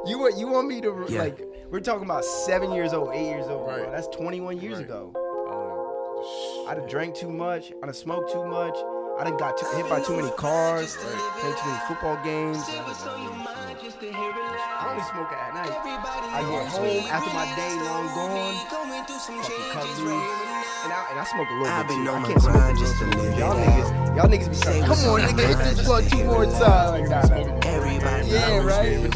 You want me to like? We're talking about 7 years old, 8 years old. Right. Bro. That's 21 years Right. ago. I done drank too much. I done smoked too much. I done got hit by too many cars. Played too many football games. I only smoke at night. I get home after my day long gone. Fucking cut loose. And I smoke a little bit too. I can't smoke a little bit. Y'all niggas be saying, come on, nigga, hit this blunt 2 more times. Like, yeah, right?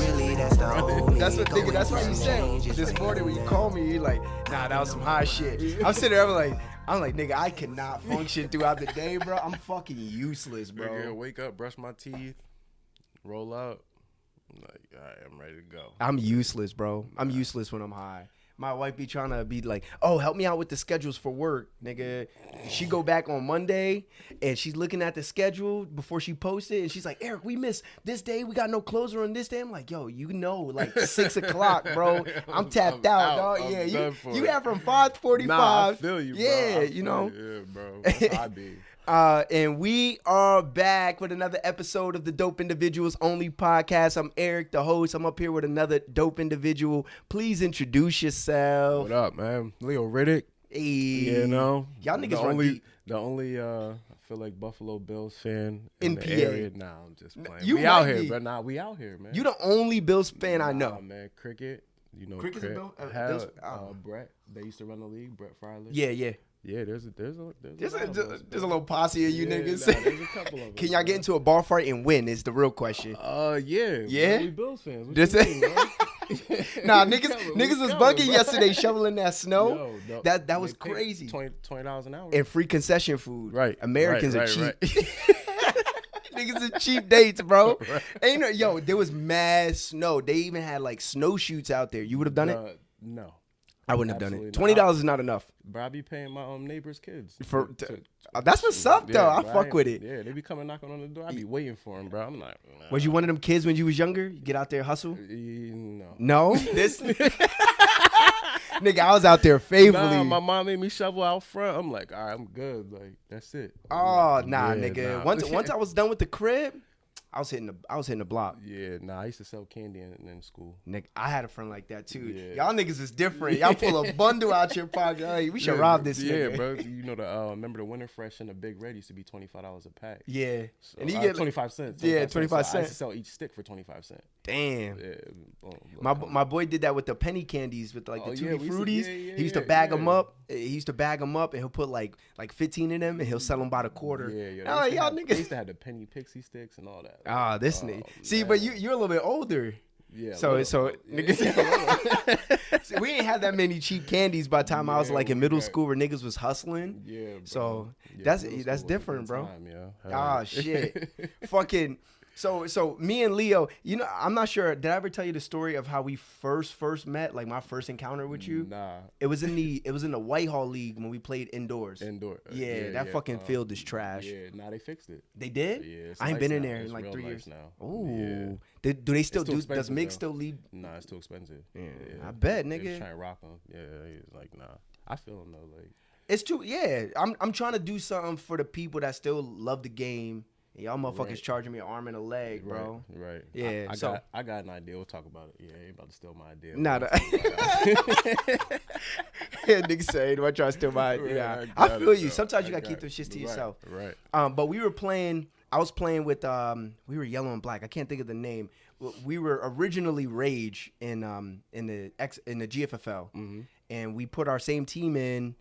That's what, nigga, that's why you said this morning when you called me, you like, nah, that was some high shit. I'm sitting there, I'm like, nigga, I cannot function throughout the day, bro. I'm fucking useless, bro. Nigga, wake up, brush my teeth, roll out. I'm like, all right, I'm ready to go. I'm useless, bro. I'm useless when I'm high. My wife be trying to be like, oh, help me out with the schedules for work, nigga. She go back on Monday, and she's looking at the schedule before she posts it, and she's like, Eric, we missed this day. We got no closer on this day. I'm like, yo, you know, like 6 o'clock, bro. I'm tapped out, dog. Yeah, you have from 5:45. Nah, I feel you, bro. Yeah, you know. Yeah, bro. That's how I be. And we are back with another episode of the Dope Individuals Only podcast. I'm Eric, the host. I'm up here with another dope individual. Please introduce yourself. What up, man? Leo Riddick. Hey. You know, Y'all niggas run deep. The only I feel like Buffalo Bills fan in the PA. area. Nah, I'm just playing. You we out might here, be. bro. Nah, we out here, man. You the only Bills fan I know. Nah, man. Cricket. You know, Cricket's a Bill- Hell, Bills- Brett. They used to run the league. Brett Fryler. Yeah. Yeah, there's a There's a little posse of you niggas. Nah, there's a couple of Can us, y'all bro. get into a bar fight and win is the real question. Yeah. Yeah? We Bills fans. What This- you mean, bro? Nah, We niggas coming, was bro. bugging yesterday shoveling that snow. Yo, That was they pay crazy. $20 an hour. And free concession food. Right. Americans Right, are right, cheap. Niggas are cheap dates, bro. Right. Ain't no, yo, there was mad snow. They even had like snowshoots out there. You would have done it? No. I wouldn't have done it. Absolutely $20 is not enough. Bro, I be paying my neighbor's kids. That's what's up, though. I bro, fuck with it. Yeah, they be coming knocking on the door. I be waiting for them, bro. I'm like, nah. Was you one of them kids when you was younger? You get out there hustle? No. No? This nigga, I was out there faithfully. Nah, my mom made me shovel out front. I'm like, all right, I'm good. Like, that's it. Oh, nah, Yeah, nigga. nah. Once I was done with the crib, I was hitting the block. Yeah, nah, I used to sell candy in school. Nigga, I had a friend like that too. Yeah. Y'all niggas is different. Y'all pull a bundle out your pocket. Hey, we should rob this nigga. Yeah, bro. You know remember the Winter Fresh and the Big Red used to be $25 a pack. Yeah. So, And you get 25 cents. Yeah, 25 25 cents. So I used cents. to sell each stick for 25 cents. Damn. Yeah, My boy did that with the penny candies with like the Tutti we used to- Fruities. He used to bag them up. He used to bag them up and he'll put like 15 in them and he'll sell them by the quarter. Yeah. Oh, y'all They niggas. used to have the penny pixie sticks and all that. Ah, this nigga. See, man. but you're a little bit older. Yeah. So Yeah. niggas. See, we ain't had that many cheap candies by the time I was like in middle right. school where niggas was hustling. Yeah, bro. So Yeah, that's middle school was a different, good bro. time, yeah. Ah, shit. Fucking. So me and Leo, you know, I'm not sure. Did I ever tell you the story of how we first met? Like my first encounter with you? Nah. It was in the Whitehall League when we played indoors. Indoor. Yeah, that fucking field is trash. Yeah, nah, they fixed it. They did? Yeah, it's I ain't nice been in now. there in It's like real 3 nice years now. Oh, Yeah. do they still It's too do? Does expensive, Mig though. still lead? Nah, it's too expensive. Yeah, I bet, They was nigga. trying to rock them. Yeah, he's like, nah. I feel him though. Like, It's too. Yeah, I'm trying to do something for the people that still love the game. And y'all motherfuckers Right. charging me an arm and a leg, bro. Right. Yeah, I got an idea. We'll talk about it. Yeah, ain't about to steal my idea. Nah, yeah, nigga say, do I try to steal my? Yeah, Right, I got feel it, you. though. Sometimes you I gotta keep got those shits to it. yourself. Right. But we were playing. I was playing with. We were Yellow and Black. I can't think of the name. We were originally Rage in the GFFL, and we put our same team in.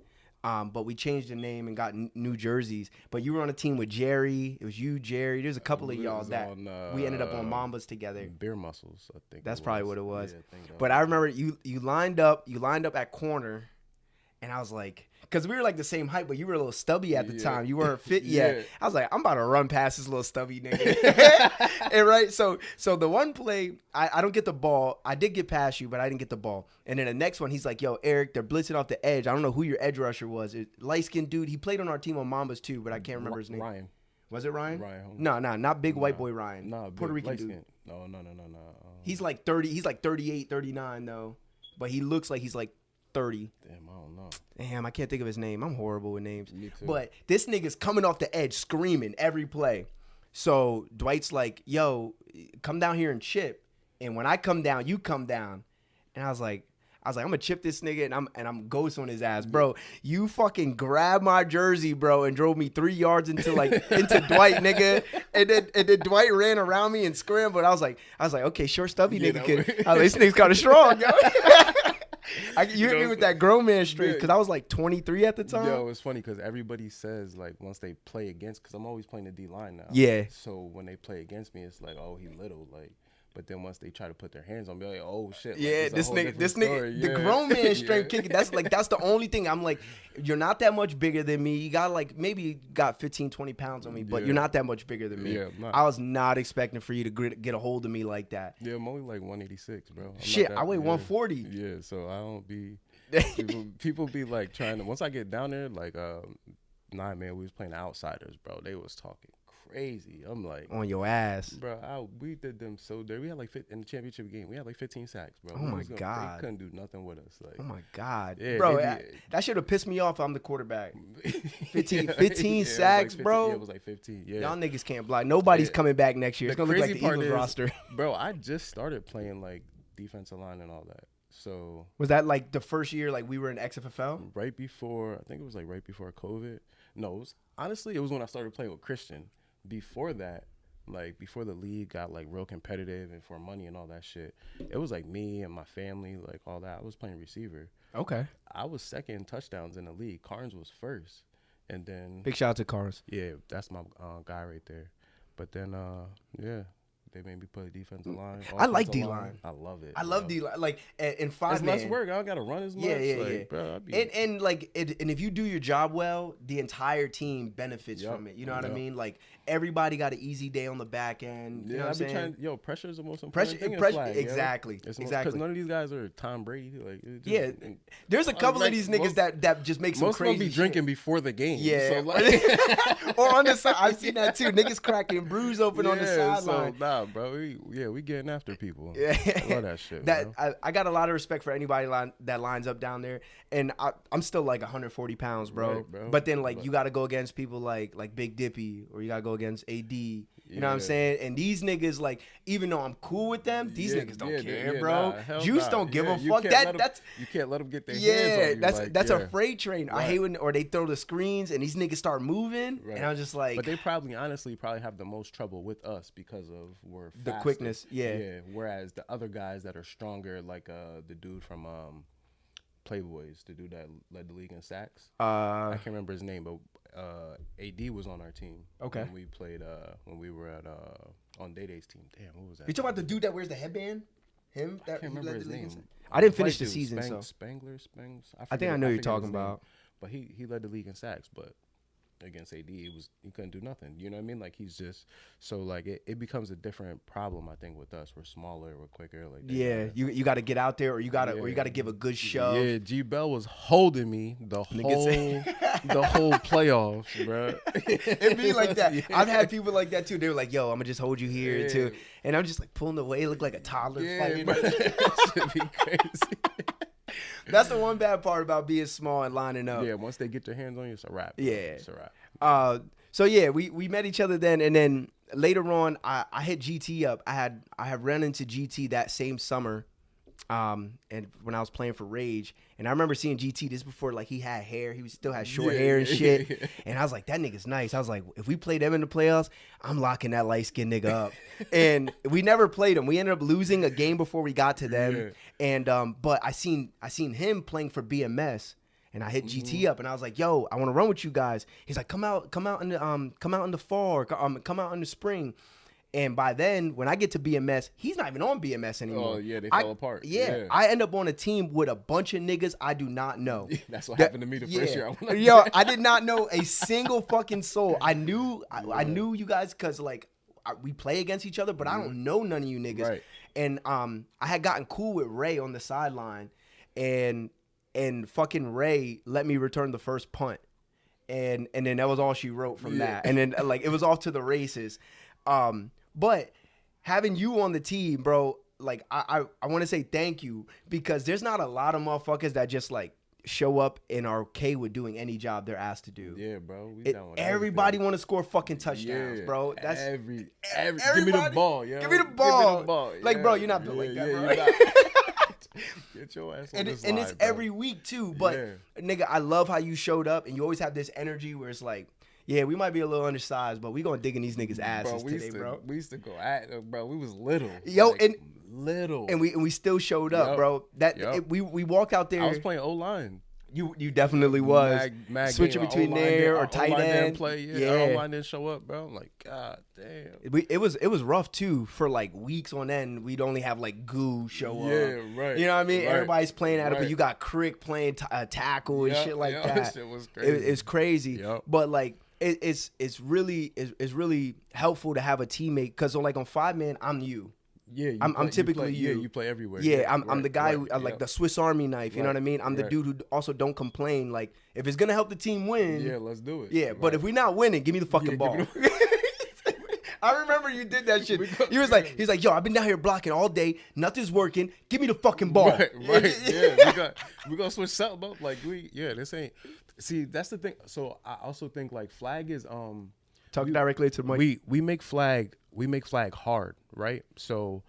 But we changed the name and got new jerseys. But you were on a team with Jerry. It was you, Jerry. There's a couple of We y'all was that on, we ended up on Mambas together. Beer muscles, I think. That's it probably what it was. Yeah, I think that But was I it. remember you lined up at corner, and I was like, because we were like the same height, but you were a little stubby at the Yeah. time. You weren't fit yet. Yeah. I was like, I'm about to run past this little stubby nigga. And right, so the one play, I don't get the ball. I did get past you, but I didn't get the ball. And then the next one, he's like, yo, Eric, they're blitzing off the edge. I don't know who your edge rusher was. Light-skinned dude. He played on our team on Mambas too, but I can't remember his name. Ryan. Was it Ryan? Ryan. No, not big white boy Ryan. No, Puerto Rican dude. light-skinned. No. He's like 30. He's like 38, 39 though. But he looks like he's like 30. Damn, I don't know. Damn, I can't think of his name. I'm horrible with names. Me too. But this nigga's coming off the edge screaming every play. So Dwight's like, yo, come down here and chip. And when I come down, you come down. And I was like, I'm gonna chip this nigga and I'm ghost on his ass, bro. You fucking grabbed my jersey, bro, and drove me 3 yards into Dwight, nigga. And then Dwight ran around me and scrambled. I was like, okay, short stubby nigga. This nigga's kind of strong, yo. You hit me with that grown man straight because I was like 23 at the time. Yo, it's funny because everybody says like once they play against, because I'm always playing the D line now. Yeah. So when they play against me, it's like, oh, he little, like. But then once they try to put their hands on me, like, oh shit. Yeah, like, this nigga, the grown man strength kicking. That's the only thing. I'm like, you're not that much bigger than me. You got like maybe 15, 20 pounds on me, but you're not that much bigger than me. Yeah, I was not expecting for you to get a hold of me like that. Yeah, I'm only like 186, bro. I weigh 140. Yeah, so I don't be. People be like trying to. Once I get down there, like, man, we was playing outsiders, bro. They was talking crazy. I'm like on your ass, bro. We did them so dirty. We had like in the championship game, we had like 15 sacks, bro. Oh my god, they couldn't do nothing with us. Like, oh my god, yeah, bro. That should have pissed me off. I'm the quarterback. 15 sacks, 15, bro. Yeah, it was like 15. Yeah, y'all niggas can't block. Nobody's coming back next year. It's gonna look like the Eagles roster, bro. I just started playing like defensive line and all that. So was that like the first year like we were in XFL? Right before, I think it was like right before COVID. No, honestly, it was when I started playing with Christian. Before that, like before the league got like real competitive and for money and all that shit, it was like me and my family, like all that. I was playing receiver. Okay. I was second in touchdowns in the league. Carnes was first. And then big shout out to Carnes. Yeah, that's my guy right there. But then yeah. They made me play defensive line. I like D-line. I love it. I love D-line. Like, in 5 man. It's less work. I don't got to run as much. Yeah. Bro, and if you do your job well, the entire team benefits from it. You know what I mean? Like, everybody got an easy day on the back end. You know what I'm saying? Pressure is the most important thing in flag, exactly. Because none of these guys are Tom Brady. Like, there's a couple of these niggas that just make some crazy shit. Most of them be drinking before the game. Yeah. So like, or on the side. I've seen that too. Niggas cracking brews open on the sideline. So, nah, bro. We getting after people. Yeah. I love that shit. I got a lot of respect for anybody that lines up down there. And I'm still like 140 pounds, bro. Right, bro. But then like you got to go against people like Big Dippy, or you got to go against AD. You know what I'm saying? And these niggas, like, even though I'm cool with them, these niggas don't care, bro. Juice don't give a fuck. You can't let them get their hands on you. That's a freight train. Right. I hate when they throw the screens and these niggas start moving, and I'm just like. But they honestly have the most trouble with us because of we're faster. The quickness. Yeah. Whereas the other guys that are stronger, like the dude from Playboys, the dude that led the league in sacks. I can't remember his name, but AD was on our team. Okay. When we played, when we were at on Day-Day's team. Damn, what was that? You talking about the dude that wears the headband? Him? I can't remember his name. I didn't finish the season, so. Spangler. I think I know who you're talking about. But he led the league in sacks, but against AD, he couldn't do nothing. You know what I mean? Like, he's just so like it becomes a different problem. I think with us, we're smaller, we're quicker. Like, you got to get out there, or you got to give a good shove. Yeah, G Bell was holding me the whole playoffs, bro. It be like that. I've had people like that too. They were like, "Yo, I'm gonna just hold you here too," and I'm just like pulling away, look like a toddler fighting. That should be crazy. That's the one bad part about being small and lining up. Yeah, once they get their hands on you, it's a wrap. Yeah, it's a wrap. So yeah, we met each other then, and then later on, I hit GT up. I had run into GT that same summer, and when I was playing for Rage, and I remember seeing GT this before, like he had hair, he still had short hair and shit, and I was like, that nigga's nice. I was like, if we play them in the playoffs, I'm locking that light skinned nigga up. And we never played him. We ended up losing a game before we got to them, and but I seen him playing for BMS. And I hit GT up, and I was like, "Yo, I want to run with you guys." He's like, "Come out in the fall, or come out in the spring." And by then, when I get to BMS, he's not even on BMS anymore. Oh yeah, they fell apart. Yeah, I end up on a team with a bunch of niggas I do not know. That's what happened to me the first year. Yo, I did not know a single fucking soul. I knew you guys because like we play against each other, but I don't know none of you niggas. Right. And I had gotten cool with Ray on the sideline, and fucking Ray let me return the first punt. And then that was all she wrote from that. And then like it was off to the races. But having you on the team, bro, like I want to say thank you, because there's not a lot of motherfuckers that just like show up and are okay with doing any job they're asked to do. Yeah, bro. We down with everybody everything. want to score fucking touchdowns, bro. That's every give me the ball, yo. Give me the ball. Give me the ball. Like, yeah. bro, you're not built like that, bro. You're not. Get your ass on this And line, it's bro. every week too. But nigga, I love how you showed up, and you always have this energy where it's like, yeah, we might be a little undersized, but we gonna dig in these niggas' asses today, bro. We used to go at, bro. We was little, yo, like, and little, and we still showed up, bro. We walk out there. I was playing O-line. You definitely was switching between there or tight end. O-line didn't show up, bro. I'm like, god damn. It was rough too for like weeks on end. We'd only have like goo show up. Yeah, right. You know what I mean? Right. Everybody's playing at it, but you got Crick playing tackle and shit like that. That shit was crazy. It's crazy. Yep. But like it's really helpful to have a teammate because like on 5-man, I'm you. Yeah, I'm typically you. Yeah, you play everywhere. Yeah, I'm the guy who like the Swiss Army knife. You know what I mean? I'm the dude who also don't complain. Like if it's gonna help the team win, yeah, let's do it. Yeah, but if we're not winning, give me the fucking ball. I remember you did that shit. He's like, yo, I've been down here blocking all day. Nothing's working. Give me the fucking ball. Right. Yeah, we gonna switch something up. Like this ain't. See, that's the thing. So I also think like flag is Talk directly to the mic. We make flag hard, right? So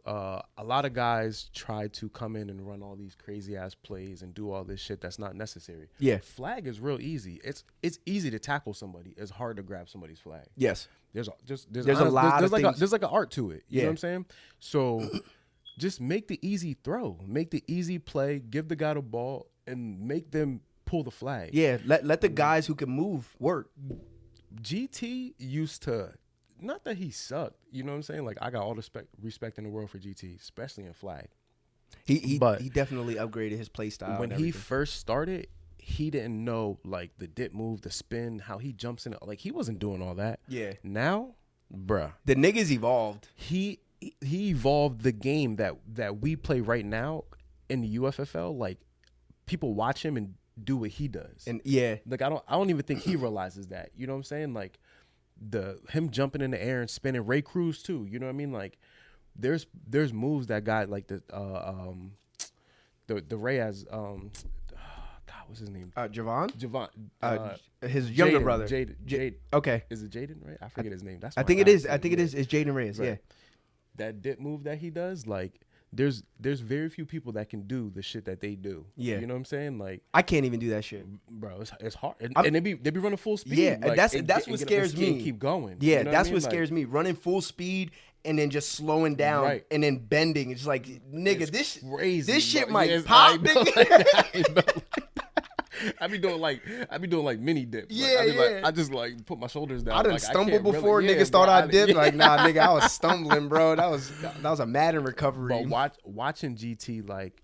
a lot of guys try to come in and run all these crazy ass plays and do all this shit that's not necessary. Yeah. Flag is real easy. It's easy to tackle somebody. It's hard to grab somebody's flag. Yes. There's like an art to it. You know what I'm saying? So just make the easy throw, make the easy play, give the guy the ball, and make them pull the flag. Yeah. Let the guys who can move work. GT used to, not that he sucked, you know what I'm saying? Like I got all the respect in the world for GT, especially in flag. He definitely upgraded his play style. When he first started, he didn't know like the dip move, the spin, how he jumps in it. Like he wasn't doing all that. Yeah. Now, bruh, the niggas evolved. He evolved the game that we play right now in the UFFL. Like people watch him and do what he does. And yeah, like I don't even think he realizes that. You know what I'm saying? Like him jumping in the air and spinning, Ray Cruz too. You know what I mean? Like there's moves that guy like the Ray has God, what's his name? Javon, his Jaden, younger brother. Jaden. Okay. Is it Jaden, right? I forget his name. That's I think it is. It's Jaden Reyes. Right. Yeah. That dip move that he does, like there's very few people that can do the shit that they do. Yeah. You know what I'm saying? Like I can't even do that shit. Bro, it's hard. And they be running full speed. Yeah, like, that's what scares me. Keep going. Yeah, you know that's what what scares me. Running full speed and then just slowing down and then bending. It's like, nigga, this crazy. This shit bro. might pop, nigga. I be doing like mini dips. Yeah, like, I just like put my shoulders down. I done like, stumbled before really, niggas thought I did. Like, nah, nigga, I was stumbling, bro. That was a Madden recovery. But watching GT like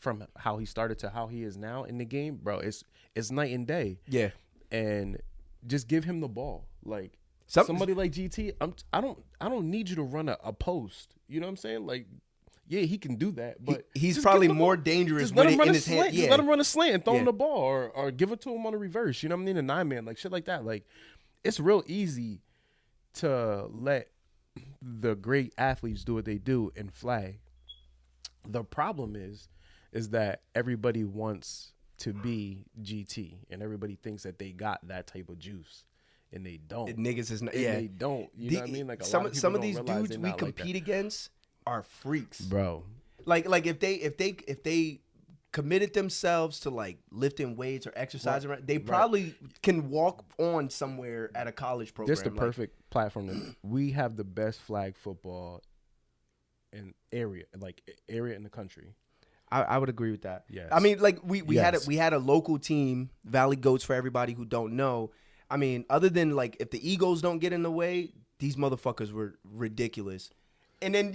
from how he started to how he is now in the game, bro, it's night and day. Yeah. And just give him the ball. Like somebody like GT, I don't need you to run a post. You know what I'm saying? Like, yeah, he can do that, but he's probably more dangerous when in his hand. Just let him run a slant and throw him the ball, or give it to him on a reverse. You know what I mean? A 9-man, like shit like that. Like, it's real easy to let the great athletes do what they do in flag. The problem is that everybody wants to be GT, and everybody thinks that they got that type of juice, and they don't. Niggas is not. They don't. You know what I mean? Like some of these dudes we compete against are freaks, bro. Like if they committed themselves to like lifting weights or exercising, they probably can walk on somewhere at a college program. This is the perfect platform. We have the best flag football area in the country. I would agree with that. Yes. I mean, like we had a local team, Valley Goats, for everybody who don't know. I mean, other than like if the egos don't get in the way, these motherfuckers were ridiculous. And then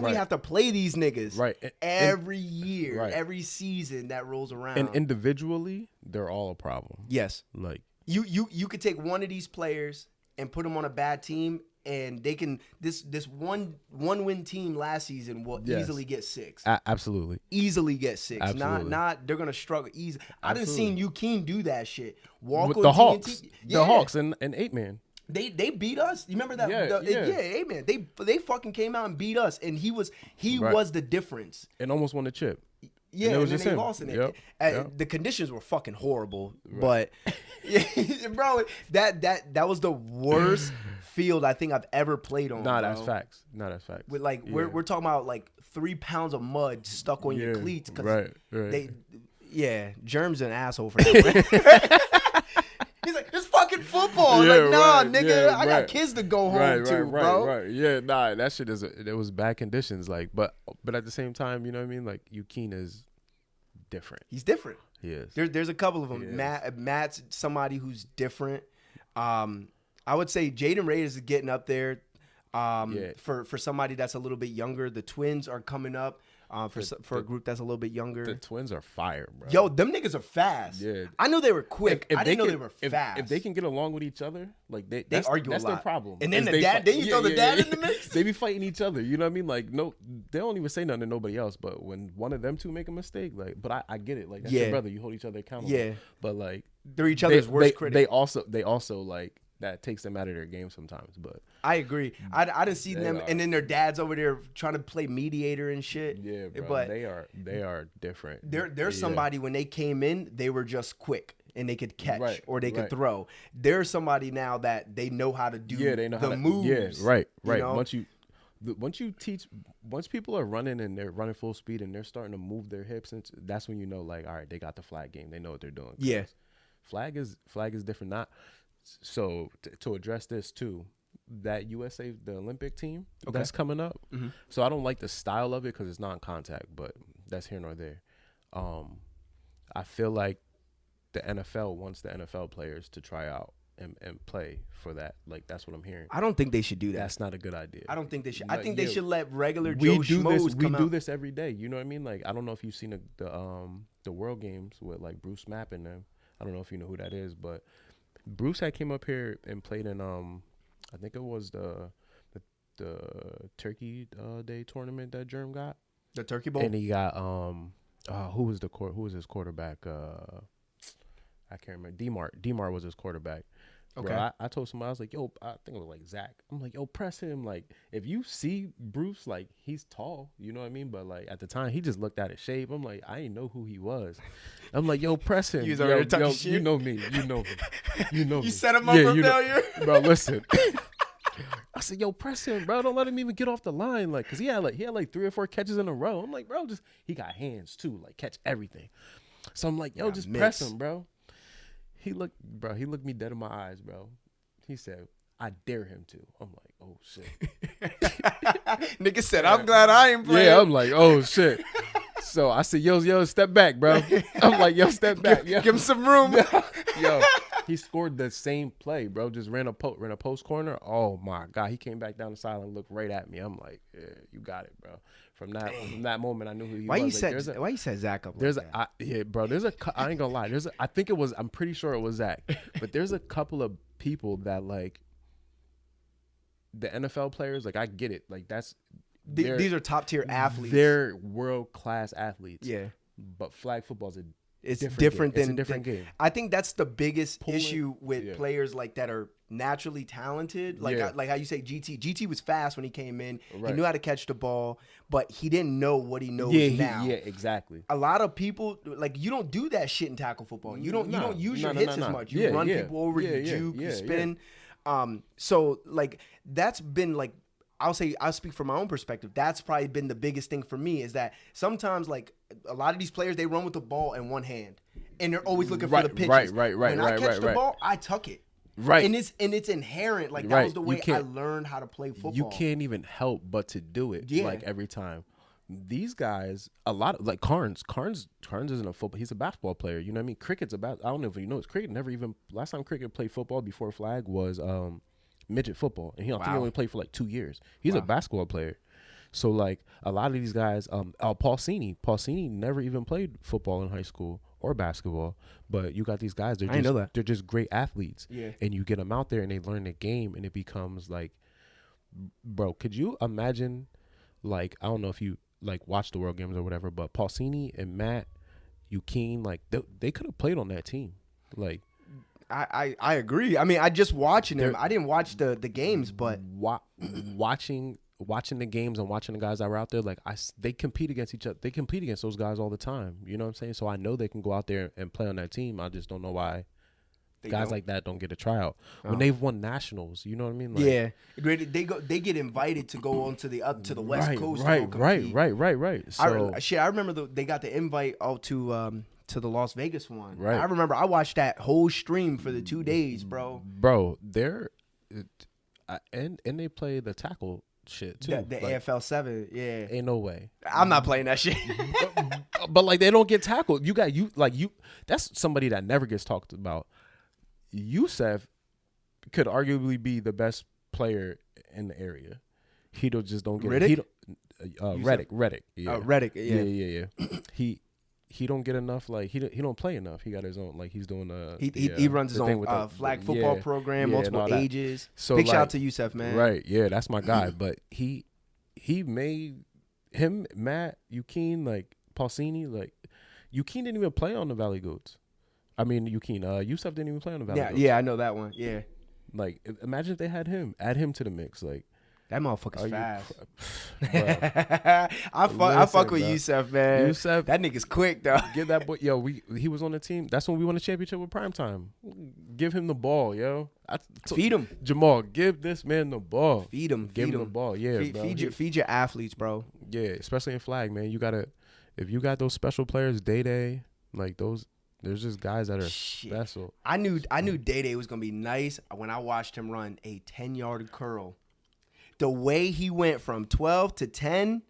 we have to play these niggas every year, every season that rolls around. And individually, they're all a problem. Yes. Like you could take one of these players and put them on a bad team, and they can this one win team last season will easily get 6. Absolutely. Easily get 6. Absolutely. Not they're gonna struggle easy. I done seen Ukeen do that shit. Walk with the Hawks. The Hawks and 8-man. They beat us. You remember that? Hey man, they fucking came out and beat us, and he was the difference. And almost won the chip. Yeah, and then they lost in it. The conditions were fucking horrible, but bro, that was the worst field I think I've ever played on. Nah, that's facts. With like we're talking about like 3 pounds of mud stuck on your cleats because Germ's an asshole for that. He's like, it's fucking football. Like, nah, nigga, I got kids to go home to, bro. Right. Yeah, nah, that shit it was bad conditions. Like, but at the same time, you know what I mean? Like, Eugene is different. He's different. He is. There's a couple of them. Matt's somebody who's different. I would say Jaden Reyes is getting up there. For somebody that's a little bit younger. The twins are coming up. For a group that's a little bit younger. The twins are fire, bro. Yo, them niggas are fast. Yeah. I knew they were quick. I didn't know they were fast. If they can get along with each other, like they argue that's a lot. their problem. And then the dad, then you throw the dad in the mix. They be fighting each other. You know what I mean? Like, no, they don't even say nothing to nobody else. But when one of them two make a mistake, like, but I get it. Like, that's your brother. You hold each other accountable. Yeah. But like, they're each other's worst critic. They also like, that takes them out of their game sometimes, but I agree. I didn't see them, and then their dad's over there trying to play mediator and shit. Yeah, bro. But they are different. There's somebody when they came in, they were just quick and they could catch or they could throw. There's somebody now that they know how to do the moves. Yeah, right. You know? Once people are running and they're running full speed and they're starting to move their hips, and that's when you know, like, all right, they got the flag game. They know what they're doing. Yeah, flag is different. Not. So to address this too, that USA, the Olympic team that's coming up. Mm-hmm. So I don't like the style of it because it's non-contact, but that's here nor there. I feel like the NFL wants the NFL players to try out and play for that. Like, that's what I'm hearing. I don't think they should do that. That's not a good idea. I don't think they should. Like, I think they should let regular Joe Schmoes come out. We do this every day. You know what I mean? Like, I don't know if you've seen the World Games with like Bruce Mapp and them. I don't know if you know who that is, but Bruce had came up here and played in I think it was the Turkey Day tournament that Germ got. The Turkey Bowl. And he got who was his quarterback? I can't remember. DMart was his quarterback. Okay. Bro, I told somebody, I was like, yo, I think it was like Zach. I'm like, yo, press him. Like, if you see Bruce, like, he's tall, you know what I mean? But like at the time, he just looked at his shape. I'm like, I didn't know who he was. I'm like, yo, press him. Yo, shit. You know me. You set him up for failure. Bro, listen. I said, yo, press him, bro. Don't let him even get off the line. Like, cause he had like 3 or 4 catches in a row. I'm like, bro, he got hands too, like catch everything. So I'm like, yo, just press him, bro. He looked me dead in my eyes, bro. He said, I dare him to. I'm like, oh, shit. Nigga said, I'm glad I ain't playing. Yeah, I'm like, oh, shit. So I said, yo, step back, bro. I'm like, yo, step back. Give him some room. Yo, he scored the same play, bro. Just ran a post corner. Oh, my God. He came back down the sideline and looked right at me. I'm like, yeah, you got it, bro. From that moment, I knew who he was. Why you said Zach up like that? I ain't gonna lie. I'm pretty sure it was Zach. But there's a couple of people that, like, the NFL players, like, I get it. Like, these are top tier athletes. They're world class athletes. Yeah. But flag football is it's different than a different game. I think that's the biggest issue with players like that are naturally talented. Like how you say GT. GT was fast when he came in. Right. He knew how to catch the ball, but he didn't know what he knows now. Yeah, exactly. A lot of people, like, you don't do that shit in tackle football. You don't use your hits as much. You run people over, you juke, you spin. So like that's been like, I'll speak from my own perspective. That's probably been the biggest thing for me is that sometimes, like, a lot of these players, they run with the ball in one hand and they're always looking for the pitches. Right. When I catch the ball, I tuck it. Right. And it's inherent. Like, that was the way I learned how to play football. You can't even help but to do it. Yeah. Like, every time. These guys, a lot of, like, Carnes isn't a football. He's a basketball player. You know what I mean? Cricket's I don't know if you know, it's cricket. Last time cricket played football before flag was midget football, and I think he only played for like 2 years. He's a basketball player. So, like, a lot of these guys, Paulsini never even played football in high school or basketball, but you got these guys, they're just great athletes. Yeah. And you get them out there and they learn the game, and it becomes like, bro, could you imagine, like, I don't know if you like watch the World Games or whatever, but Paulsini and Matt, Eugene, like, they could have played on that team. Like, I agree. I mean, I just watching them. I didn't watch the games, but watching watching the games and watching the guys that were out there, like they compete against each other. They compete against those guys all the time. You know what I'm saying? So I know they can go out there and play on that team. I just don't know why guys like that don't get a tryout when they've won nationals. You know what I mean? Like, yeah, they get invited to go on to the West Coast. Right. So I remember they got the invite out to the Las Vegas one. Right. I remember I watched that whole stream for the 2 days, bro. Bro, and they play the tackle shit too. The like, AFL 7, yeah. Ain't no way. I'm not playing that shit. but like they don't get tackled. That's somebody that never gets talked about. Yusef could arguably be the best player in the area. He just don't get Riddick? Riddick. Yeah. Riddick, yeah. He don't get enough. Like he don't play enough. He got his own. Like he's doing he runs his own flag football program, multiple ages. So big shout out to Yusef, man. Right, yeah, that's my guy. But he made him, Matt, Eugene, like Paulsini, like Eugene didn't even play on the Valley Goats. I mean, Yusef didn't even play on the Valley Goats. Yeah, I know that one. Yeah. Like, imagine if they had him. Add him to the mix. Like, that motherfucker's fast. I fuck with Yusef, man. Yusef, that nigga's quick, though. Give that boy, yo. He was on the team. That's when we won a championship with Primetime. Give him the ball, yo. Feed him, Jamal. Give this man the ball. Feed him. Give him the ball. Yeah, bro. Feed your athletes, bro. Yeah, especially in flag, man. You gotta, if you got those special players, Day, like those. There's just guys that are special. I knew Day was gonna be nice when I watched him run a 10-yard curl. The way he went from 12 to 10,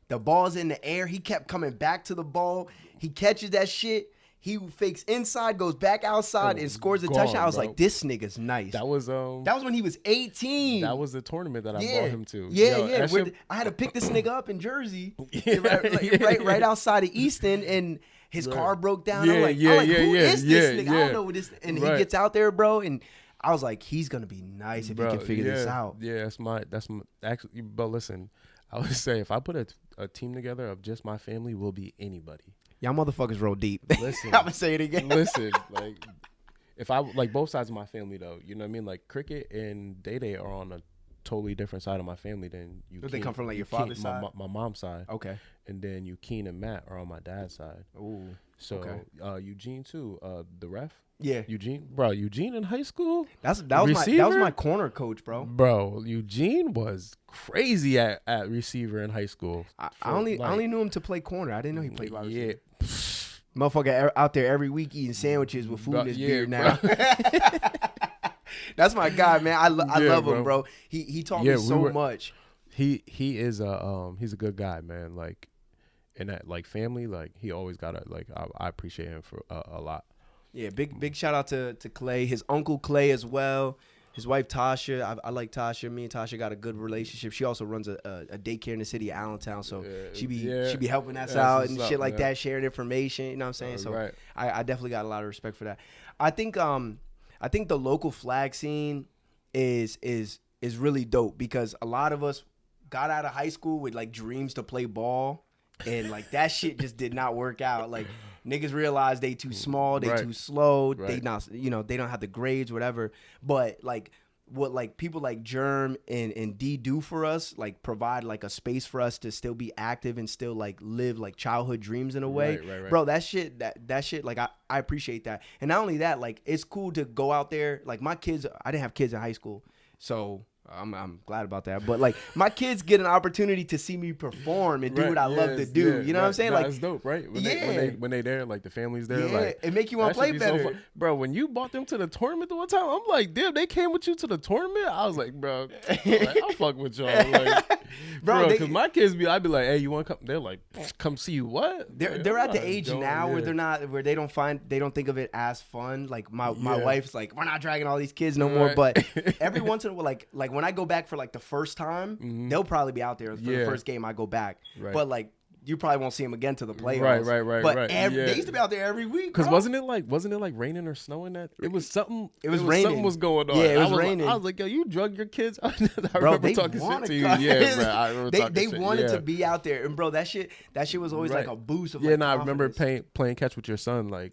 the ball's in the air. He kept coming back to the ball. He catches that shit. He fakes inside, goes back outside, and scores a touchdown. I was like, this nigga's nice. That was when he was 18. That was the tournament that I brought him to. Yeah. I had to pick this nigga up in Jersey, right outside of Easton, and his car broke down. I'm like, who is this nigga? I don't know what this. And he gets out there, bro, and I was like, he's gonna be nice if he can figure this out. Yeah, that's my actually. But listen, I would say if I put a team together of just my family, we'll be anybody. Y'all motherfuckers roll deep. Listen, I'm gonna say it again. Listen, like if I like both sides of my family though, you know what I mean? Like Cricket and Day are on a totally different side of my family than you. They come from like your father's side, my mom's side. Okay, and then Eugene and Matt are on my dad's side. Ooh, so okay. Eugene too. The ref. Yeah, Eugene in high school. That was my corner coach, bro. Bro, Eugene was crazy at receiver in high school. I only knew him to play corner. I didn't know he played wide receiver. Motherfucker out there every week eating sandwiches with food in his beard now. That's my guy, man. I love him, bro. He taught me so much. He is he's a good guy, man. Like in that like family, like he always got I appreciate him for a lot. Yeah, big shout out to Clay, his uncle Clay as well, his wife Tasha. I like Tasha. Me and Tasha got a good relationship. She also runs a daycare in the city of Allentown, so she be helping us out and shit like that, sharing information. You know what I'm saying? So I definitely got a lot of respect for that. I think the local flag scene is really dope because a lot of us got out of high school with like dreams to play ball, and like that shit just did not work out. Like. Niggas realize they too small, they too slow, they not, they don't have the grades, whatever. But like what like people like Germ and D do for us, like provide like a space for us to still be active and still like live like childhood dreams in a way. Right. Bro, that shit like I appreciate that. And not only that, like it's cool to go out there. Like my kids, I didn't have kids in high school, so I'm glad about that. But like my kids get an opportunity to see me perform and do what I love to do. You know what I'm saying? Like that's dope, right? When they there, like the family's there, like it make you want to play better. So bro, when you bought them to the tournament the one time, I'm like, damn, they came with you to the tournament. I was like, bro, I'll fuck with y'all, like, bro, because my kids I'd be like, hey, you want to come? They're like, come see you. What? They're at the age now where they don't think of it as fun. Like my wife's like, we're not dragging all these kids no more. But every once in a while, like when I go back for like the first time, they'll probably be out there for the first game I go back. But like you probably won't see them again to the playoffs. Right. But they used to be out there every week. Because wasn't it like raining or snowing that? It was something. It was raining. Something was going on. Yeah, it was raining. I was like, yo, you drug your kids? I remember talking shit to you. Yeah, bro. I remember talking shit. They wanted to be out there, and bro, that shit was always like a boost. Of I remember playing catch with your son, like.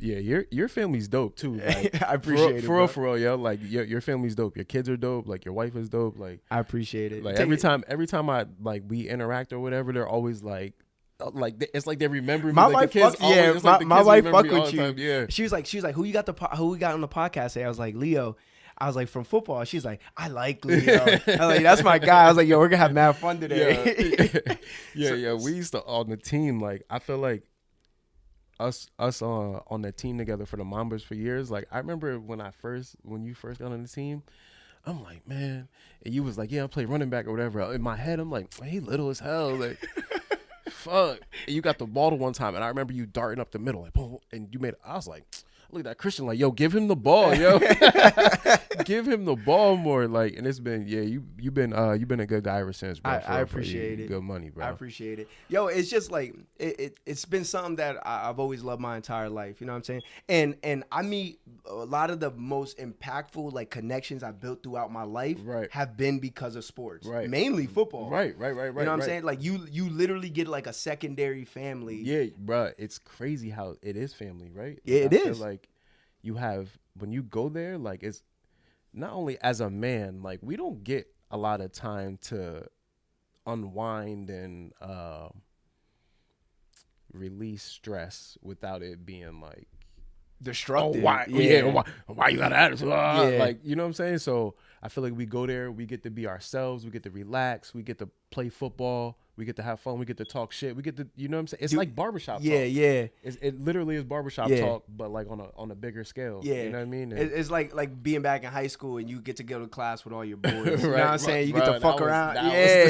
Yeah, your family's dope too. Like, I appreciate it. For real, yo. Like your family's dope. Your kids are dope. Like your wife is dope. Like I appreciate it. Like every time I like we interact or whatever, they're always like it's like they remember me. My like wife the kids fuck, yeah. always, like my wife fuck with you. Time. Yeah. She was like, who we got on the podcast today? I was like, Leo. I was like, from football. She's like, I like Leo. I was like, that's my guy. I was like, yo, we're gonna have mad fun today. Yeah. We used to on the team. Like I feel like us on the team together for the Mambas for years. Like I remember when you first got on the team, I'm like, man, and you was like, yeah, I play running back or whatever. In my head, I'm like, man, he little as hell. Like, fuck. And you got the ball to one time, and I remember you darting up the middle, like, boom, and you made. I was like, look at that Christian, like, yo, give him the ball, yo, give him the ball more, like. And it's been, yeah, you've been a good guy ever since, bro. I appreciate it. Good money, bro. I appreciate it, yo. It's just like it's been something that I've always loved my entire life. You know what I'm saying? And I meet a lot of the most impactful like connections I built throughout my life have been because of sports, mainly football. Right. You know what I'm saying? Like you literally get like a secondary family. Yeah, bro. It's crazy how it is family, right? Yeah, it is. Like you have when you go there, like it's not only as a man, like we don't get a lot of time to unwind and release stress without it being like destructive. Why you got attitude? Like, you know what I'm saying? So I feel like we go there, we get to be ourselves, we get to relax, we get to play football, we get to have fun, we get to talk shit, we get to, you know what I'm saying? It's like barbershop talk. Yeah. It literally is barbershop talk, but like on a bigger scale. Yeah. You know what I mean? And it's like being back in high school and you get to go to class with all your boys. You know what I'm saying? You get to fuck around.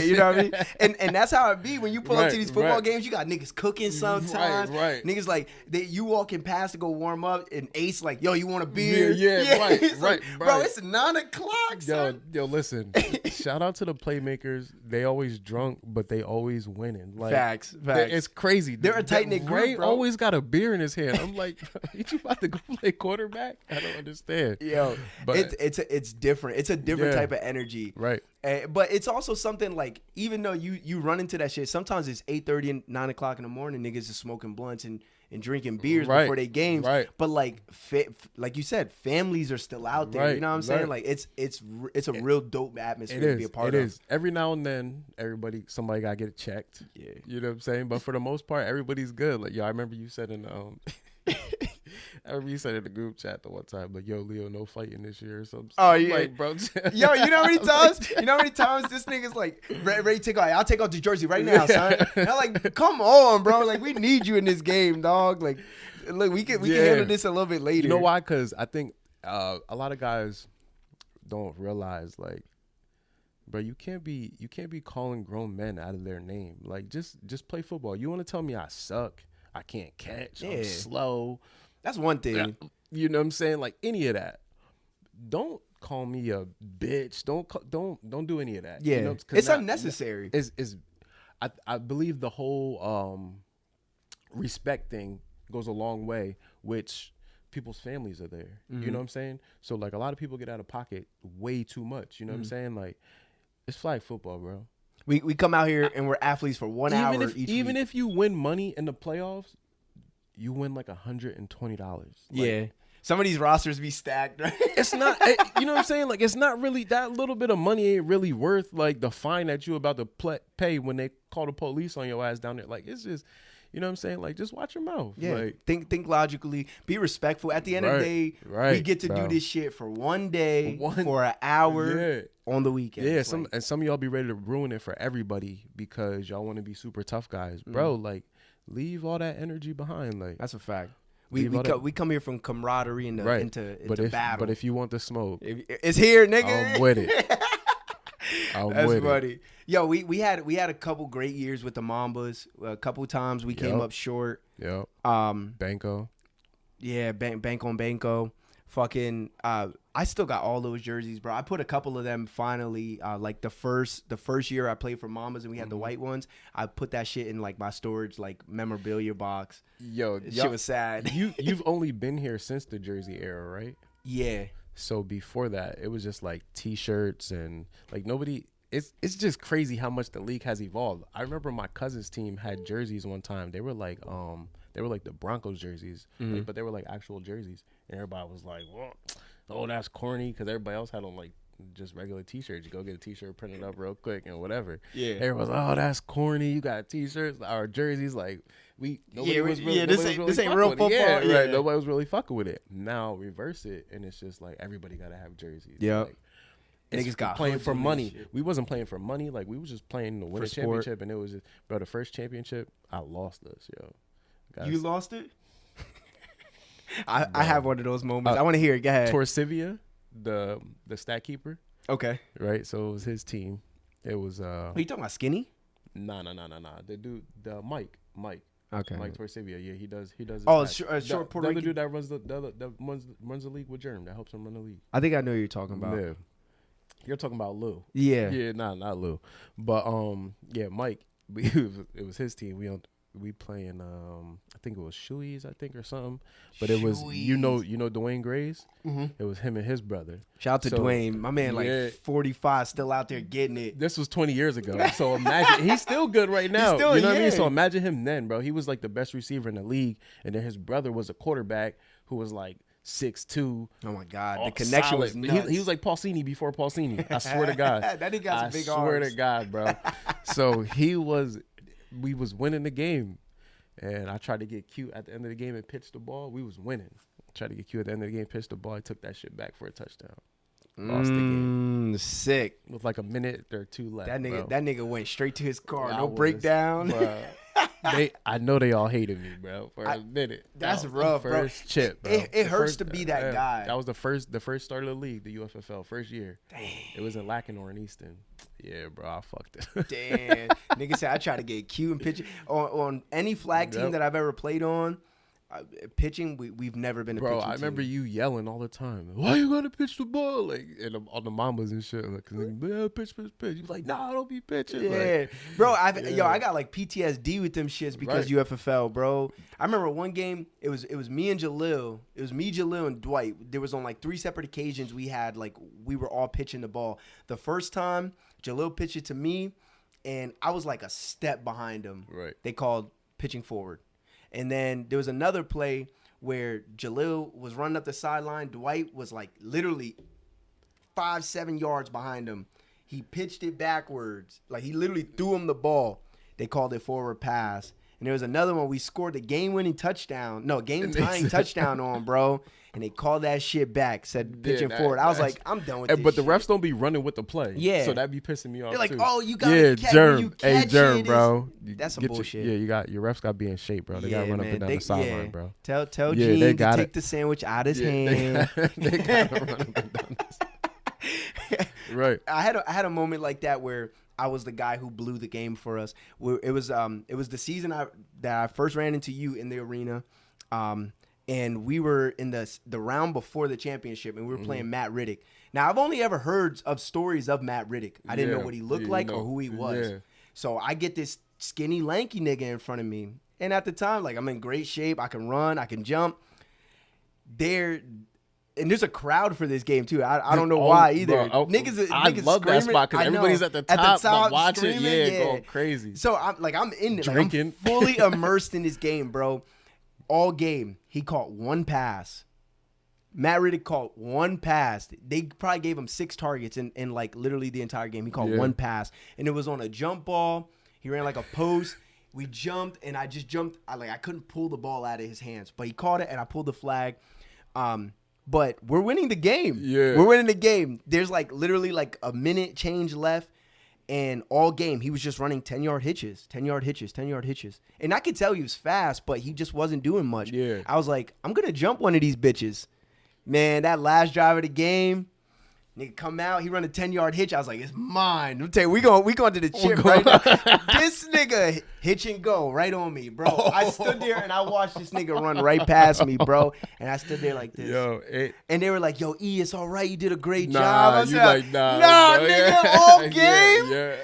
You know what I mean? And that's how it be when you pull up to these football games. You got niggas cooking sometimes. Niggas like you walking past to go warm up and Ace like, yo, you want a beer? Right. Bro, it's 9 o'clock, son. Yo, listen. Shout out to the playmakers. They always drunk, but they always winning. Like, facts. It's crazy. They're a tight knit group, Ray bro. always got a beer in his hand. I'm like, you about to go play quarterback? I don't understand. Yo, but it's different. It's a different type of energy. Right. But it's also something like, even though you run into that shit, sometimes it's 8:30 and 9 o'clock in the morning, niggas is smoking blunts and drinking beers before they games. Right. But like you said, families are still out there. You know what I'm saying? Like it's a real dope atmosphere to be a part of. It is. Every now and then, somebody gotta get it checked. Yeah. You know what I'm saying? But for the most part, everybody's good. Like, yo, I remember you said in the group chat the one time, like, yo, Leo, no fighting this year or something. Oh yeah, like, bro. Yo, you know how many times this nigga's like ready to take off. I'll take off the jersey right now, son. And I'm like, come on, bro. Like, we need you in this game, dog. Like, look, we can handle this a little bit later. You know why? Because I think a lot of guys don't realize, like, bro, you can't be calling grown men out of their name. Like, just play football. You want to tell me I suck? I can't catch. I'm slow. That's one thing. You know what I'm saying? Like, any of that. Don't call me a bitch. Don't do any of that. Yeah, you know? It's unnecessary. I believe the whole respect thing goes a long way, which people's families are there. Mm-hmm. You know what I'm saying? So like a lot of people get out of pocket way too much. You know what I'm saying? Like, it's flag football, bro. We come out here and we're athletes for 1 hour each week. Even if you win money in the playoffs, you win like $120. Yeah. Some of these rosters be stacked, right? It's not, you know what I'm saying? Like, it's not really, that little bit of money ain't really worth like the fine that you about to pay when they call the police on your ass down there. Like, it's just, you know what I'm saying? Like, just watch your mouth. Yeah. Like, think logically. Be respectful. At the end of the day, we get to do this shit for one day, for an hour on the weekend. Yeah, some of y'all be ready to ruin it for everybody because y'all want to be super tough guys. Bro, like, leave all that energy behind. Like, that's a fact. We come here from camaraderie into battle. But if you want the smoke, it's here, nigga. I'm with it. That's funny. Yo, we had a couple great years with the Mambas. A couple times we came up short. Yep. Banco. Yeah, Banco. Fucking I still got all those jerseys, bro. I put a couple of them finally. Like the first year I played for Mambas and we had the white ones. I put that shit in like my storage like memorabilia box. Yo, shit was sad. You've only been here since the jersey era, right? Yeah. So before that, it was just like T-shirts and like nobody. It's just crazy how much the league has evolved. I remember my cousin's team had jerseys one time. They were like they were like the Broncos jerseys, like, but they were like actual jerseys. And everybody was like, "Well, oh, that's corny," because everybody else had on like just regular T-shirts. You go get a T-shirt, print it up real quick, and whatever. Yeah, everyone's like, "Oh, that's corny. You got T-shirts, our jerseys." Like nobody was really, this ain't real football. Yeah, right. Nobody was really fucking with it. Now reverse it, and it's just like everybody gotta have jerseys. Yeah. Like, niggas got playing for money. We wasn't playing for money. Like, we was just playing to win a championship, and it was just, bro, the first championship, I lost this, yo. Guys, you lost it? I have one of those moments. I want to hear it. Go ahead. Torsivia, the stat keeper. Okay. Right? So it was his team. It was Are you talking about Skinny? Nah. The dude, Mike. Okay. Mike Torsivia. Yeah, he does. Oh, short Puerto Rican. Rican The dude that runs the league with Germ, that helps him run the league. I think I know who you're talking about. Yeah. You're talking about Lou. Yeah. Yeah, not Lou. But yeah, Mike, it was his team. We playing I think it was Shoeys, or something. But it was you know Dwayne Grays? Mm-hmm. It was him and his brother. Shout out to Dwayne. My man like 45 still out there getting it. This was 20 years ago. So imagine he's still good right now. You know what I mean? So imagine him then, bro. He was like the best receiver in the league, and then his brother was a quarterback who was like 6'2". Oh my God, the connection was nuts. He was like Paulsini before Paulsini. I swear to God. That nigga got some big arms. I swear to God, bro. So we was winning the game, and I tried to get cute at the end of the game and pitch the ball. We was winning. I tried to get cute at the end of the game, pitch the ball. I took that shit back for a touchdown. Lost the game. Sick. With like a minute or two left. That bro. nigga went straight to his car. No breakdown. I know they all hated me, bro, for a minute. That's rough, bro. First chip, bro. It hurts to be that guy. That was the first start of the league, the UFFL, first year. Damn. It was in Lacanore and Easton. Yeah, bro, I fucked it. Damn. Nigga said I try to get cute and pitch on any flag team that I've ever played on. Pitching, we've never been a pitching team. Bro, I remember you yelling all the time. Why you gonna pitch the ball? Like, and on the mamas and shit. Like, pitch. You was like, nah, don't be pitching. Yeah, like, bro. I got like PTSD with them shits because UFFL, bro. I remember one game. It was me and Jalil. It was me, Jalil, and Dwight. There was on like 3 separate occasions we were all pitching the ball. The first time Jalil pitched it to me, and I was like a step behind him. Right. They called pitching forward. And then there was another play where Jalil was running up the sideline. Dwight was like literally 5-7 yards behind him. He pitched it backwards. Like he literally threw him the ball. They called it forward pass. And there was another one. We scored the game-tying touchdown on, bro. And they called that shit back, said pitching forward. I was like, I'm done with this But the shit. refs don't be running with the play. Yeah. So that be pissing me off, They're like, too. oh, you got to catch when you catch Germ, it. bro. That's some bullshit. Your refs got to be in shape, bro. They got to run up and down the sideline, bro. Tell Gene to take the sandwich out his hand. They got to run up and down the sideline. Right. I had a moment like that where I was the guy who blew the game for us. It was the season that I first ran into you in the arena, and we were in the round before the championship, and we were playing Matt Riddick. Now I've only ever heard of stories of Matt Riddick. I didn't know what he looked like or who he was. Yeah. So I get this skinny, lanky nigga in front of me, and at the time, like I'm in great shape. I can run, I can jump. And there's a crowd for this game too. I don't know why either. Bro, niggas I love that spot because everybody's at the top watching, going crazy. So I'm in it, drinking, like, I'm fully immersed in this game, bro. All game, he caught one pass. Matt Riddick caught one pass. They probably gave him 6 targets in like literally the entire game. He caught one pass, and it was on a jump ball. He ran like a post. We jumped, and I just jumped. I couldn't pull the ball out of his hands, but he caught it, and I pulled the flag. But we're winning the game. Yeah. We're winning the game. There's like literally like a minute change left. And all game, he was just running 10-yard hitches. And I could tell he was fast, but he just wasn't doing much. Yeah. I was like, I'm going to jump one of these bitches. Man, that last drive of the game, nigga come out, he run a 10-yard hitch. I was like, it's mine. I'll tell you, we going to the chip right now. This nigga hitch and go right on me, bro. I stood there and I watched this nigga run right past me, bro. And I stood there like this. And they were like, yo, E, it's all right. You did a great job. I was nah, nigga, all game. Yeah.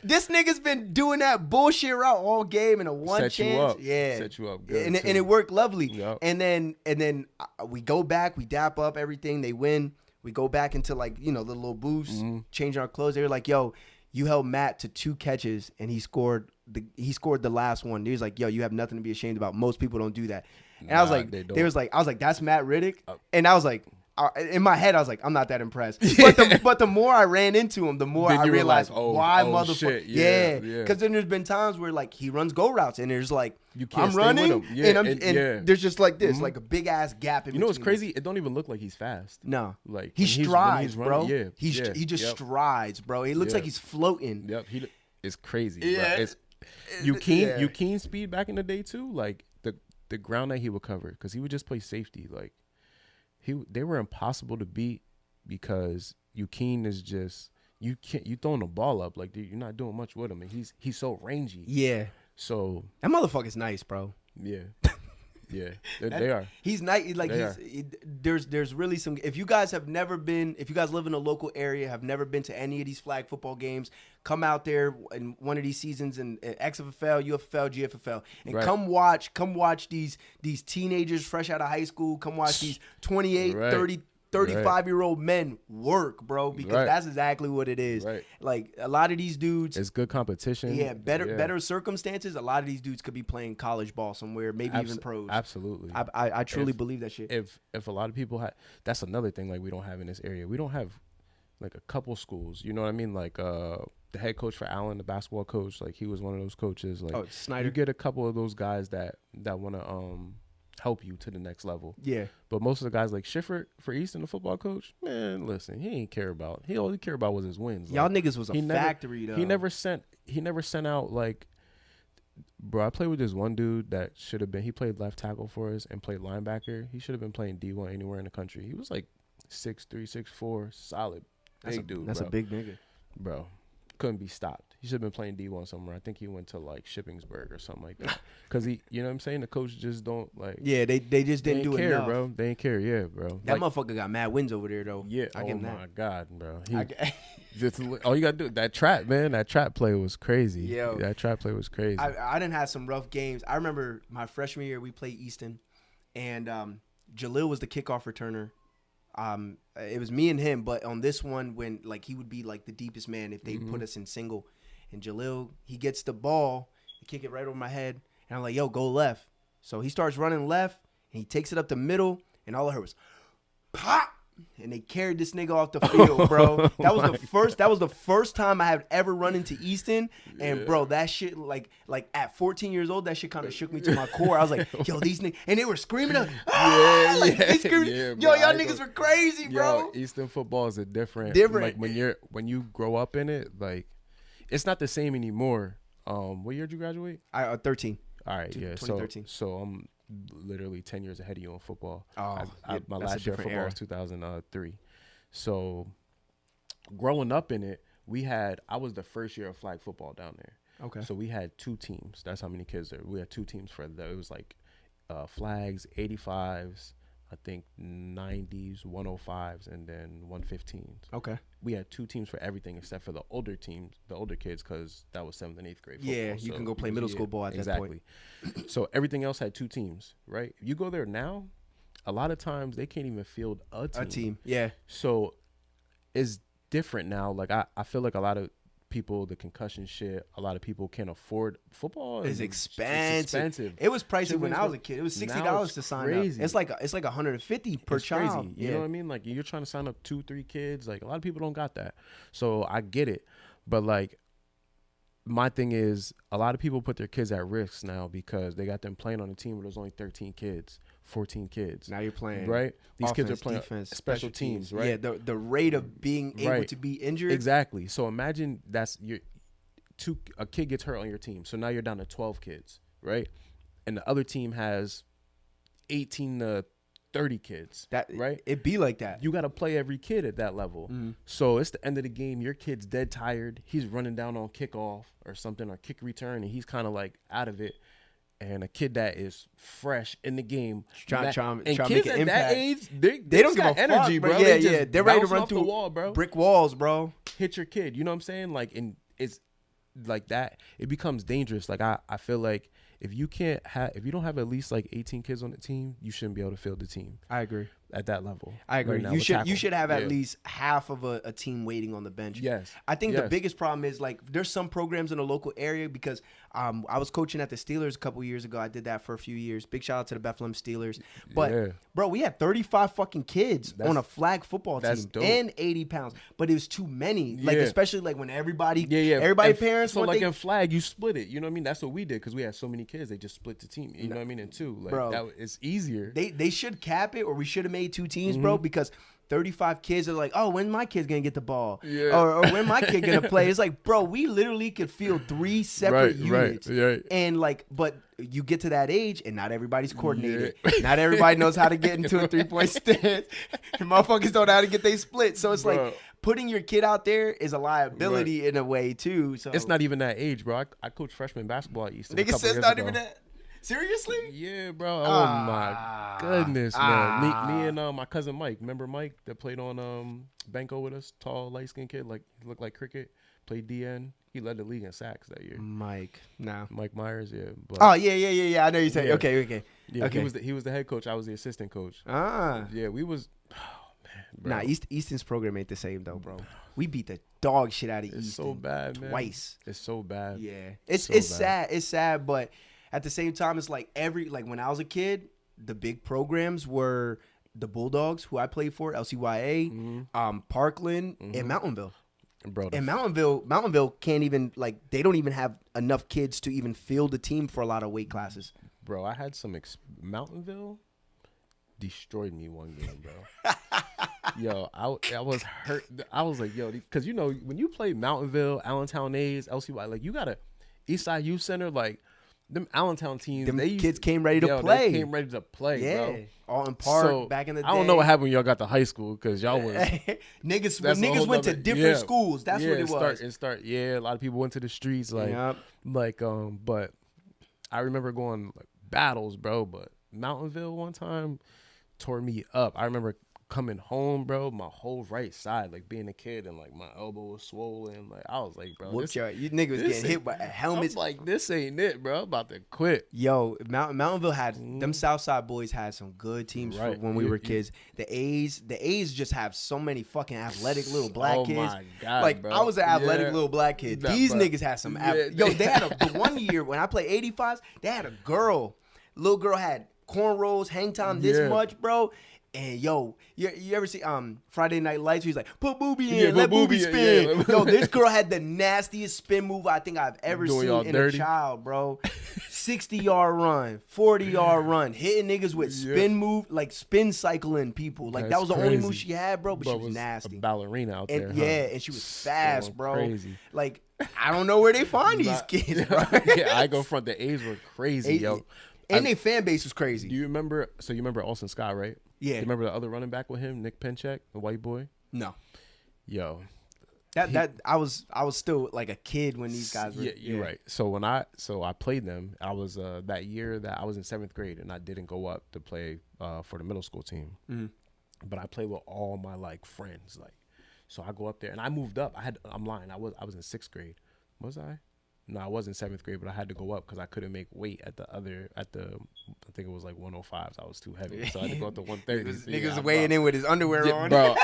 This nigga's been doing that bullshit route all game in a one Set chance. You up. Yeah. Set you up good. And it worked lovely. Yep. And then we go back, we dap up everything, they win. We go back into like, the little booths, changing our clothes. They were like, yo, You held Matt to 2 catches, and he scored the last one. He was like, "Yo, you have nothing to be ashamed about. Most people don't do that." And I was like, I was like, "That's Matt Riddick," and I was like, in my head, I was like, "I'm not that impressed." But the more I ran into him, the more I realized why motherfucker. Yeah, because then there's been times where like he runs go routes, and there's like I'm running, and there's just like this, like a big ass gap. You know what's crazy? It don't even look like he's fast. No, like he strides, bro. Yeah, he just strides, bro. He looks like he's floating. Yep, it's crazy. Yeah, bro. You keen speed back in the day too, like the ground that he would cover, because he would just play safety. Like they were impossible to beat because Keen is just you throwing the ball up, like you're not doing much with him, and he's so rangy. Yeah. So that motherfucker's nice, bro. Yeah. Yeah, they are. He's nice. Like there's really some. If you guys live in a local area, have never been to any of these flag football games, come out there in one of these seasons in XFL, UFL, GFFL, and come watch these teenagers fresh out of high school. Come watch these 28, 30, 35-year-old men work, bro, because that's exactly what it is. Right. Like a lot of these dudes, it's good competition. Yeah, better circumstances. A lot of these dudes could be playing college ball somewhere, maybe even pros. Absolutely. I truly believe that shit. If a lot of people that's another thing like we don't have in this area. We don't have like a couple schools. You know what I mean? Like the head coach for Allen, the basketball coach, like he was one of those coaches. Like Snyder. You get a couple of those guys that want to help you to the next level. Yeah. But most of the guys like Schiffer for Easton, the football coach, man, listen, he only cared about was his wins. Y'all niggas was a factory though. He never sent out like, bro, I played with this one dude that should have been, he played left tackle for us and played linebacker. He should have been playing D1 anywhere in the country. He was like 6'3", 6'4", solid. Big dude. That's a big nigga. Bro. Couldn't be stopped. He should have been playing D1 somewhere. I think he went to like Shippensburg or something like that. Because you know what I'm saying? The coach just don't like. Yeah, they just didn't do it enough, bro. They didn't care, yeah, bro. That motherfucker got mad wins over there though. Yeah. I get my God, bro. just all you gotta do that trap, man. That trap play was crazy. Yo, that trap play was crazy. I didn't have some rough games. I remember my freshman year we played Easton, and Jalil was the kickoff returner. It was me and him, but on this one, when like he would be like the deepest man if they put us in single, and Jalil, he gets the ball, he kick it right over my head, and I'm like, yo, go left. So he starts running left, and he takes it up the middle, and all I heard was pop, and they carried this nigga off the field, bro. That was the first time I had ever run into Easton, and bro, that shit like at 14 years old, that shit kind of shook me to my core. I was like, yo, these niggas, and they were screaming, yo, y'all niggas were crazy, bro. Yo, Easton football is different. Like when you grow up in it, like it's not the same anymore. What year did you graduate? 13. All right, 2013. So I'm literally 10 years ahead of you in football. My last year of football was 2003. So growing up in it, I was the first year of flag football down there. Okay. So we had 2 teams. That's how many kids there. We had 2 teams for it was like flags, 85s, I think 90s, 105s, and then 115s. Okay. We had 2 teams for everything except for the older teams, the older kids, because that was 7th and 8th grade football. Yeah, you can go play middle school ball at that point. So everything else had 2 teams, right? You go there now, a lot of times they can't even field a team. Yeah. So it's different now. Like I feel like a lot of people, the concussion shit, a lot of people can't afford football. It's expensive. It was pricey when I was a kid. It was $60 to sign up. It's like $150 per child. You know what I mean? Like you're trying to sign up 2-3 kids. Like a lot of people don't got that. So I get it. But like my thing is a lot of people put their kids at risk now because they got them playing on a team where there's only 13 kids. 14 kids. Now you're playing right. These offense, kids are playing defense, special teams, right? Yeah, the rate of being able to be injured. Exactly. So imagine a kid gets hurt on your team. So now you're down to 12 kids, right? And the other team has 18 to 30 kids. Right? It be like that. You got to play every kid at that level. Mm-hmm. So it's the end of the game. Your kid's dead tired. He's running down on kickoff or something or kick return, and he's kind of like out of it. And a kid that is fresh in the game, trying to kids make an at impact. That age, they don't give a energy, fuck, bro. Yeah, they're ready to run through the wall, bro. Brick walls, bro. Hit your kid. You know what I'm saying? Like, and it's like that. It becomes dangerous. Like I feel like if you don't have at least like 18 kids on the team, you shouldn't be able to field the team. I agree. at that level. I agree. Right now you with should tackle. you should have at least half of a team waiting on the bench. Yes. I think the biggest problem is like there's some programs in the local area because I was coaching at the Steelers a couple years ago. I did that for a few years. Big shout out to the Bethlehem Steelers. But bro, we had 35 fucking kids on a flag football team dope. and 80 pounds, but it was too many. Like especially like when everybody parents so like in flag you split it. You know what I mean? That's what we did because we had so many kids. They just split the team. You know what I mean? In two, like bro, it's easier. They should cap it, or we should have made 2 teams, bro, because 35 kids are like, oh, when my kid's gonna get the ball, or when my kid gonna play. It's like, bro, we literally could field 3 separate units, and like, but you get to that age, and not everybody's coordinated. Not everybody knows how to get into a 3-point stance. And motherfuckers don't know how to get they split. So it's like putting your kid out there is a liability in a way too. So it's not even that age, bro. I coached freshman basketball at Easton. Nigga says not even that. Seriously? Yeah, bro. Oh my goodness, man. Me and my cousin Mike. Remember Mike that played on Banco with us? Tall, light skinned kid, like looked like cricket. Played DN. He led the league in sacks that year. Mike Myers, yeah. But, yeah. I know you saying. Okay. Yeah, he was the head coach. I was the assistant coach. Yeah, we was. Oh man, bro. Nah, Easton's program ain't the same though, bro. We beat the dog shit out of Easton. It's so bad, man. Twice. It's so bad. Yeah, it's sad. It's sad, but at the same time, it's like when I was a kid, the big programs were the Bulldogs, who I played for, LCYA, Parkland, and Mountainville. Bro, and Mountainville can't even they don't even have enough kids to even field a team for a lot of weight classes. Bro, I had some Mountainville destroyed me one game, bro. Yo, I was hurt. I was like, yo, because when you play Mountainville, Allentown A's, LCY, like you got a Eastside Youth Center, like. Them Allentown teams, kids came ready to play. They came ready to play, bro. All in Park back in the day. I don't know what happened when y'all got to high school because y'all was niggas went to different schools. That's what it was. A lot of people went to the streets, but I remember going battles, bro. But Mountainville one time tore me up. I remember coming home, bro, my whole right side, like being a kid, and like my elbow was swollen. Like I was like, bro, you niggas was getting hit by helmets. I'm like, this ain't it, bro. I'm about to quit. Yo, Mountainville had them Southside boys had some good teams when we were kids. The A's just have so many fucking athletic little black kids. My God, like bro. I was an athletic little black kid. These niggas had some. Yo, they had the one year when I played 85s. They had a little girl had cornrows, hang time this much, bro. And yo, you ever see Friday Night Lights? Where he's like, put booby in, let booby spin. Yo, this girl had the nastiest spin move I think I've ever seen in a child, bro. 60-yard run, 40-yard run, hitting niggas with spin move, like spin cycling people. Like that was the only move she had, bro. But she was nasty. A ballerina out there, and she was fast, bro. Crazy. Like I don't know where they find these kids, bro. I go front. The A's were crazy, yo. And their fan base was crazy. Do you remember? So you remember Austin Scott, right? Yeah. You remember the other running back with him, Nick Pinchek, the white boy? No. Yo. I was still like a kid when these guys were. Yeah, you're right. So I played them. I was that year that I was in 7th grade and I didn't go up to play for the middle school team. Mm-hmm. But I played with all my friends. So I go up there and I moved up. I'm lying. I was in 6th grade. Was I? No, I was in 7th grade, but I had to go up because I couldn't make weight at the I think it was like 105s. I was too heavy, so I had to go up to 130. Niggas weighing in with his underwear on. Bro.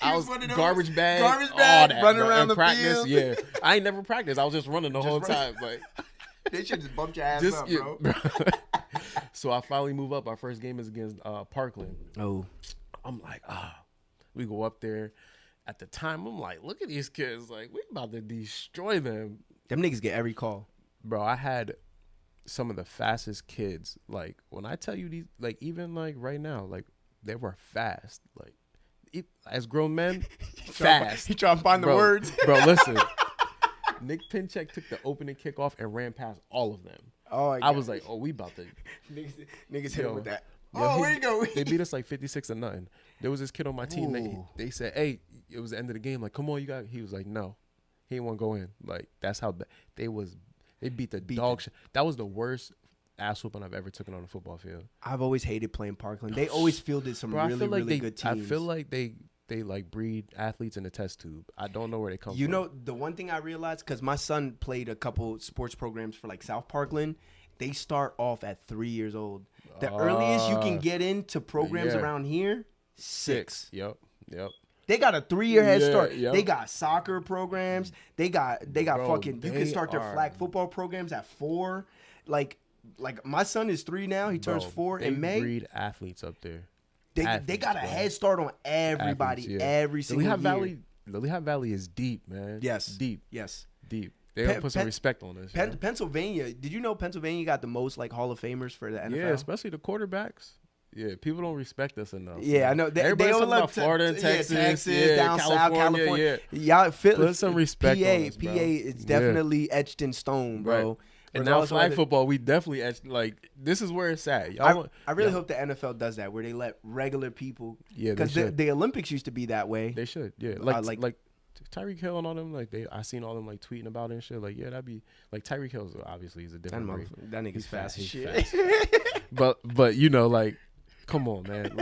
I was garbage bag, all that, running around the practice. field. Yeah, I ain't never practiced. I was just running the whole time. Like they should just bumped your ass up, bro. So I finally move up. Our first game is against Parkland. Oh, I'm like, we go up there. At the time, I'm like, look at these kids. Like, we about to destroy them. Them niggas get every call. Bro, I had some of the fastest kids. Like, when I tell you these, like, even, like, right now, like, they were fast. Like, as grown men, fast. He trying to find the words. Bro, listen. Nick Pinchek took the opening kickoff and ran past all of them. Oh, I was like, we about to. Niggas hit him with that. Where you go? They beat us like 56-0. There was this kid on my team that they said, hey, it was the end of the game. Like, come on, you got. He was like, no. He didn't want to go in. Like, that's how bad. They beat the dog shit. That was the worst ass whooping I've ever taken on a football field. I've always hated playing Parkland. They always fielded some really good teams. I feel like they like breed athletes in the test tube. I don't know where they come from. You know, the one thing I realized, because my son played a couple sports programs for like South Parkland, they start off at 3 years old. The earliest you can get into programs yeah. around here, 6. Yep. They got a 3-year head start. Yep. They got soccer programs. They got Bro, fucking. You can start their flag football programs at 4. Like my son is 3 now. He turns 4 in May. They breed athletes up there. They got a head start on everybody every single year. Lehigh Valley is deep, man. Yes. Deep. Yes. Deep. They don't put some respect on this. Pennsylvania. Did you know Pennsylvania got the most like Hall of Famers for the NFL? Yeah, especially the quarterbacks. Yeah, people don't respect us enough. Yeah, I know. Everybody's talking about Florida and Texas, down south, California. Yeah. Y'all, put some respect on us, bro. PA is definitely etched in stone, bro. Right. And now flag football, we definitely like this is where it's at. I really hope the NFL does that, where they let regular people. Yeah, because the Olympics used to be that way. They should. Yeah, like Tyreek Hill and all them. Like I seen all them like tweeting about it and shit. Like that'd be like Tyreek Hill obviously is a different breed. That nigga's fast as shit. Fast. but like. Come on, man!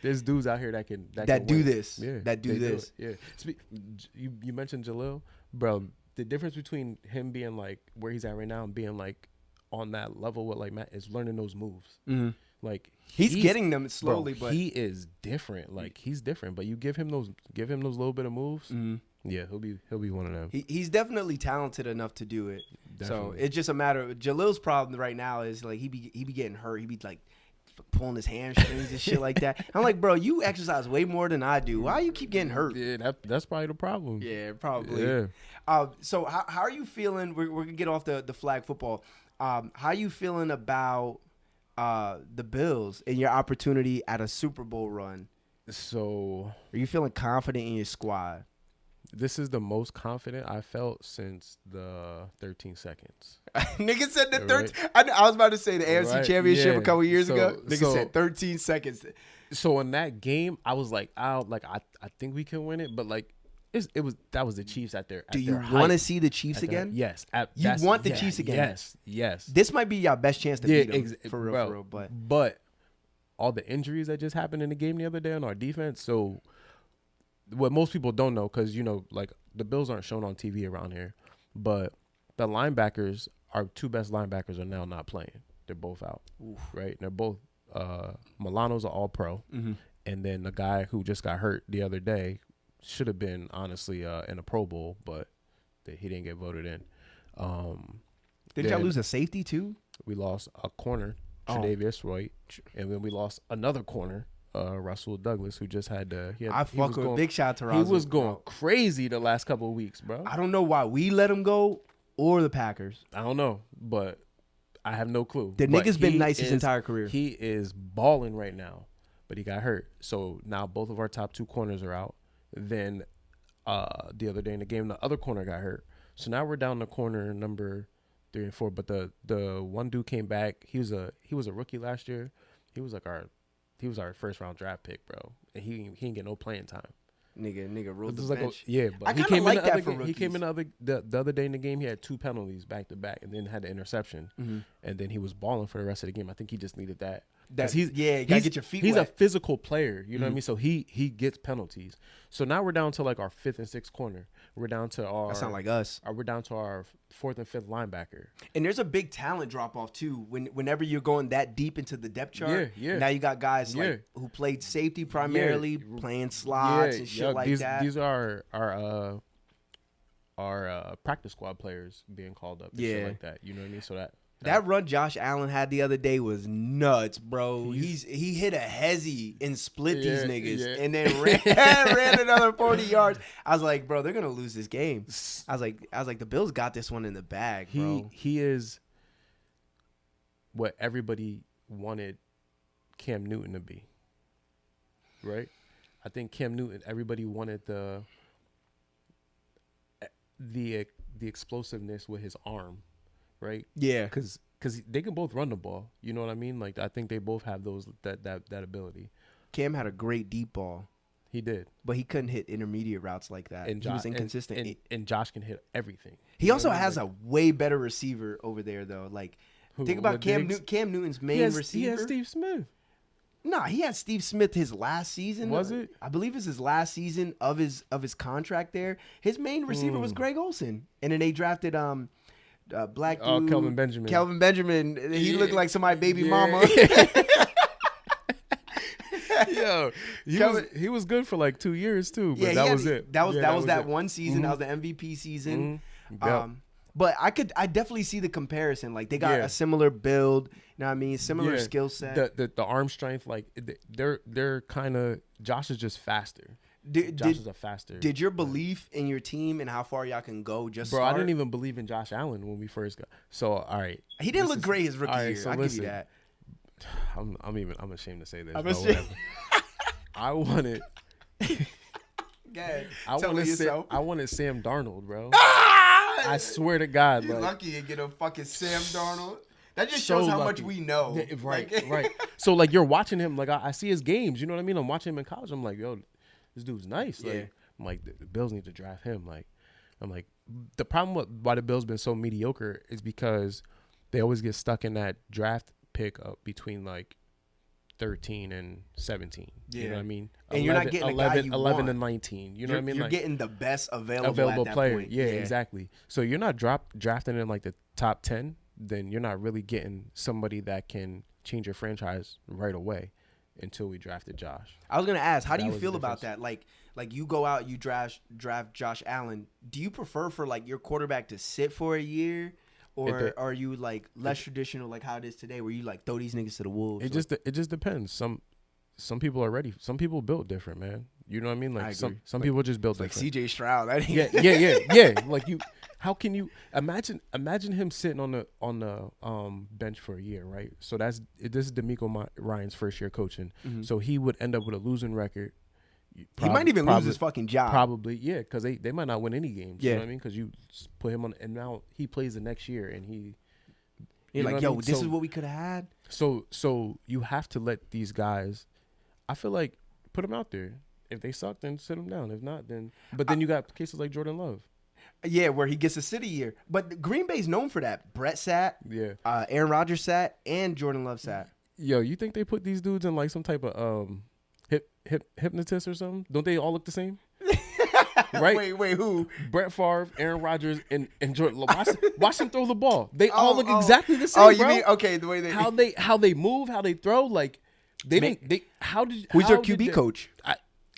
There's dudes out here that do this. Yeah, that do this. Yeah. You mentioned Jalil, bro. The difference between him being like where he's at right now and being like on that level with like Matt is learning those moves. Mm-hmm. Like he's getting them slowly, bro, but he is different. Like he's different, but you give him those little bit of moves. Mm-hmm. Yeah, he'll be one of them. He's definitely talented enough to do it. Definitely. So it's just a matter of Jalil's problem right now is like he be getting hurt. He be like pulling his hamstrings and shit like that. I'm like, bro, you exercise way more than I do. Why you keep getting hurt? Yeah, that's probably the problem. Yeah, probably. Yeah. So how are you feeling? We're gonna get off the flag football. How are you feeling about the Bills and your opportunity at a Super Bowl run? So are you feeling confident in your squad? This is the most confident I felt since the 13 seconds. Nigga said the 13. Right. I was about to say the AFC Championship a couple years ago. Nigga said 13 seconds. So in that game, I was like, I think we can win it, but like that was the Chiefs at their. Do you want to see the Chiefs again? Yes. You want the Chiefs again? Yes. This might be your best chance to beat them for real. But all the injuries that just happened in the game the other day on our defense, so. What most people don't know, because, like the Bills aren't shown on TV around here, but the linebackers, our 2 best linebackers are now not playing. They're both out, right? And they're both, Milano's an all-pro, and then the guy who just got hurt the other day should have been, honestly, in a Pro Bowl, but he didn't get voted in. Did y'all lose a safety, too? We lost a corner, Tre'Davious White, and then we lost another corner, Russell Douglas, who just had big shout to Russell. He was going crazy the last couple of weeks, bro. I don't know why we let him go or the Packers. I don't know, but I have no clue. The nigga's been nice his entire career. He is balling right now, but he got hurt. So now both of our top 2 corners are out. Then the other day in the game, the other corner got hurt. So now we're down to corner number 3 and 4. But the one dude came back. He was a rookie last year. He was our first round draft pick, bro. And he didn't get no playing time. Nigga ruled the bench. But I kind of like that for rookies. He came in the other day in the game. He had 2 penalties back to back, and then had the interception. Mm-hmm. And then he was balling for the rest of the game. I think he just needed that. You gotta get your feet wet. He's a physical player, you know what I mean? So he gets penalties. So now we're down to like our 5th and 6th corner. We're down to our. That sound like us. We're down to our 4th and 5th linebacker. And there's a big talent drop off too. Whenever you're going that deep into the depth chart, now you got guys like who played safety primarily, playing slots and shit like that. These are our practice squad players being called up and shit like that. You know what I mean? So that run Josh Allen had the other day was nuts, bro. He hit a hezzy and split these niggas and then ran another 40 yards. I was like, bro, they're gonna lose this game. I was like, the Bills got this one in the bag, bro. He is what everybody wanted Cam Newton to be. Right? I think Cam Newton, everybody wanted the explosiveness with his arm. Right? Yeah. Because they can both run the ball. You know what I mean? Like, I think they both have that ability. Cam had a great deep ball. He did. But he couldn't hit intermediate routes like that. And he was inconsistent. And Josh can hit everything. He also has a way better receiver over there, though. Like, think about Cam Newton's main receiver. He has Steve Smith. Nah, he had Steve Smith his last season. Was it? I believe it's his last season of his contract there. His main receiver was Greg Olsen. And then they drafted black dude. Oh, Kelvin Benjamin. Kelvin Benjamin. He looked like somebody's baby Yeah. mama. Yo, he was good for like 2 years too, but that was it. That was that it. one season. That was the MVP season. Yep. But I definitely see the comparison. Like they got a similar build. You know what I mean? Similar skill set. The arm strength, like they're kind of. Josh is just faster. Josh is a faster. Did your belief in your team and how far y'all can go just Bro, start? I didn't even believe in Josh Allen when we first got. So all right, he didn't look great his rookie year. So I'll listen, give you that. I'm ashamed to say this. I'm ashamed. I wanted. I wanted Sam Darnold, bro. Ah! I swear to God, you're like, lucky you get a fucking Sam Darnold. That just shows how much we know. Yeah, right. So like you're watching him, like I see his games. You know what I mean? I'm watching him in college. I'm like, yo, this dude's nice. Yeah. Like, I'm like, the Bills need to draft him. Like, I'm like, the problem with why the Bills been so mediocre is because they always get stuck in that draft pick up between like 13 and 17. Yeah. You know what I mean? And you're not getting 11 want. and 19. You know what I mean? You're like, getting the best available at that player. point. Yeah, exactly. So you're not drafting in like the top 10, then you're not really getting somebody that can change your franchise right away until we drafted Josh. I was going to ask, how do you was feel the about difference. that? Like you go out, you draft Josh Allen. Do you prefer for like your quarterback to sit for a year? Or are you like less traditional like how it is today where you like throw these niggas to the wolves? It just depends. Some people are ready. Some people built different, man. You know what I mean? Like some people just built like different. CJ Stroud. That Yeah. Like how can you imagine him sitting on the bench for a year, right? So this is DeMeco Ryan's first year coaching. Mm-hmm. So he would end up with a losing record. He might even lose his fucking job. Probably, yeah, because they might not win any games. Yeah. You know what I mean? Because you put him on, and now he plays the next year, and you're like, yo, this is what we could have had. So you have to let these guys. I feel like put them out there. If they suck, then sit them down. If not, then. But then you got cases like Jordan Love. Yeah, where he gets a city year. But Green Bay's known for that. Brett sat. Yeah. Aaron Rodgers sat, and Jordan Love sat. Yo, you think they put these dudes in like some type of hypnotist or something? Don't they all look the same? Right? Wait, who? Brett Favre, Aaron Rodgers, and Jordan. Watch them throw the ball. They all look exactly the same. Oh, you bro. mean okay? The way they how they move, how they throw, like they didn't. They who's your QB coach?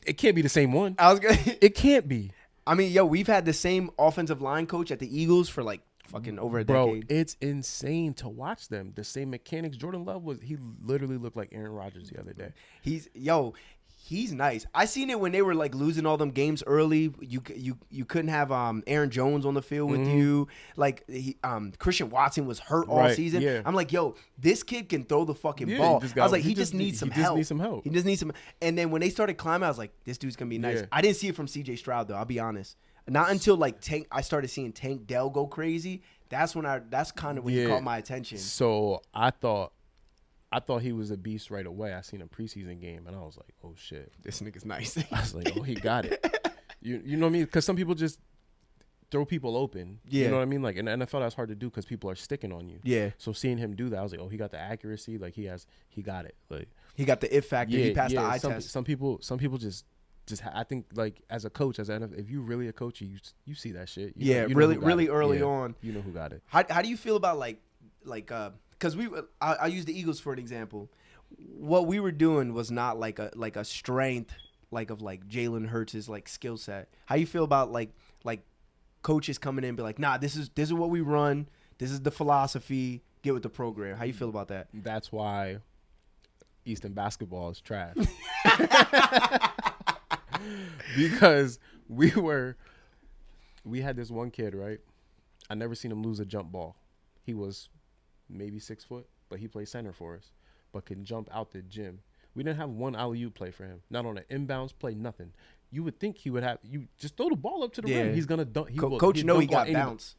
It can't be the same one. It can't be. I mean, yo, we've had the same offensive line coach at the Eagles for like fucking over a decade. Bro, it's insane to watch them. The same mechanics. Jordan Love he literally looked like Aaron Rodgers the other day. He's nice. I seen it when they were like losing all them games early. You couldn't have Aaron Jones on the field with you. Like Christian Watson was hurt all season. Yeah. I'm like, yo, this kid can throw the fucking ball. I was like, he just needs some help. He just needs some. And then when they started climbing, I was like, this dude's gonna be nice. Yeah. I didn't see it from CJ Stroud though. I'll be honest. Not until like I started seeing Tank Dell go crazy. That's kind of when he caught my attention. So I thought he was a beast right away. I seen a preseason game, and I was like, oh, shit. This nigga's nice. I was like, oh, he got it. You know what I mean? Because some people just throw people open. Yeah. You know what I mean? Like, in the NFL, that's hard to do because people are sticking on you. Yeah. So seeing him do that, I was like, oh, he got the accuracy. Like, he got it. Like he got the it factor. He passed the eye test. Some people just I think, like, as a coach, as an NFL, if you really a coach, you see that shit. You know really early on. You know who got it. How do you feel about, because I use the Eagles for an example. What we were doing was not like a strength of Jalen Hurts' like skill set. How you feel about like coaches coming in and be like, nah, this is what we run. This is the philosophy. Get with the program. How you feel about that? That's why Eastern basketball is trash. Because we had this one kid, right? I never seen him lose a jump ball. He was maybe 6 foot, but he played center for us, but can jump out the gym. We didn't have one alley-oop play for him. Not on an inbounds play, nothing. You would think he would have. You just throw the ball up to the rim. He's gonna dunk. Coach, know he got bounce.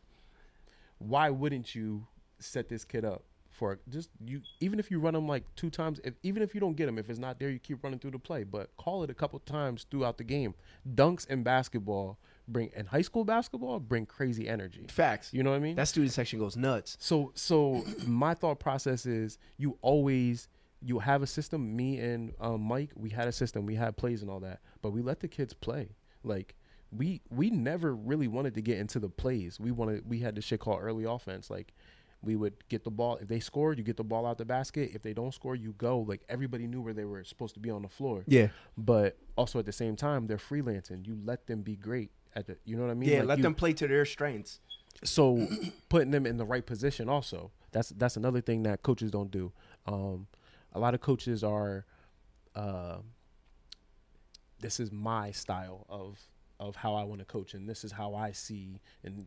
Why wouldn't you set this kid up for just you? Even if you run him like 2 times, even if you don't get him, if it's not there, you keep running through the play. But call it a couple times throughout the game. Dunks in basketball and high school basketball bring crazy energy. Facts. You know what I mean? That student section goes nuts. So my thought process is you have a system. Me and Mike, we had a system. We had plays and all that, but we let the kids play. Like we never really wanted to get into the plays. We had this shit called early offense. Like, we would get the ball. If they scored, you get the ball out the basket. If they don't score, you go. Like, everybody knew where they were supposed to be on the floor. Yeah. But also at the same time, they're freelancing. You let them be great at the, you know what I mean? Yeah, like let them play to their strengths. So putting them in the right position also. That's another thing that coaches don't do. A lot of coaches are, this is my style of how I want to coach, and this is how I see, and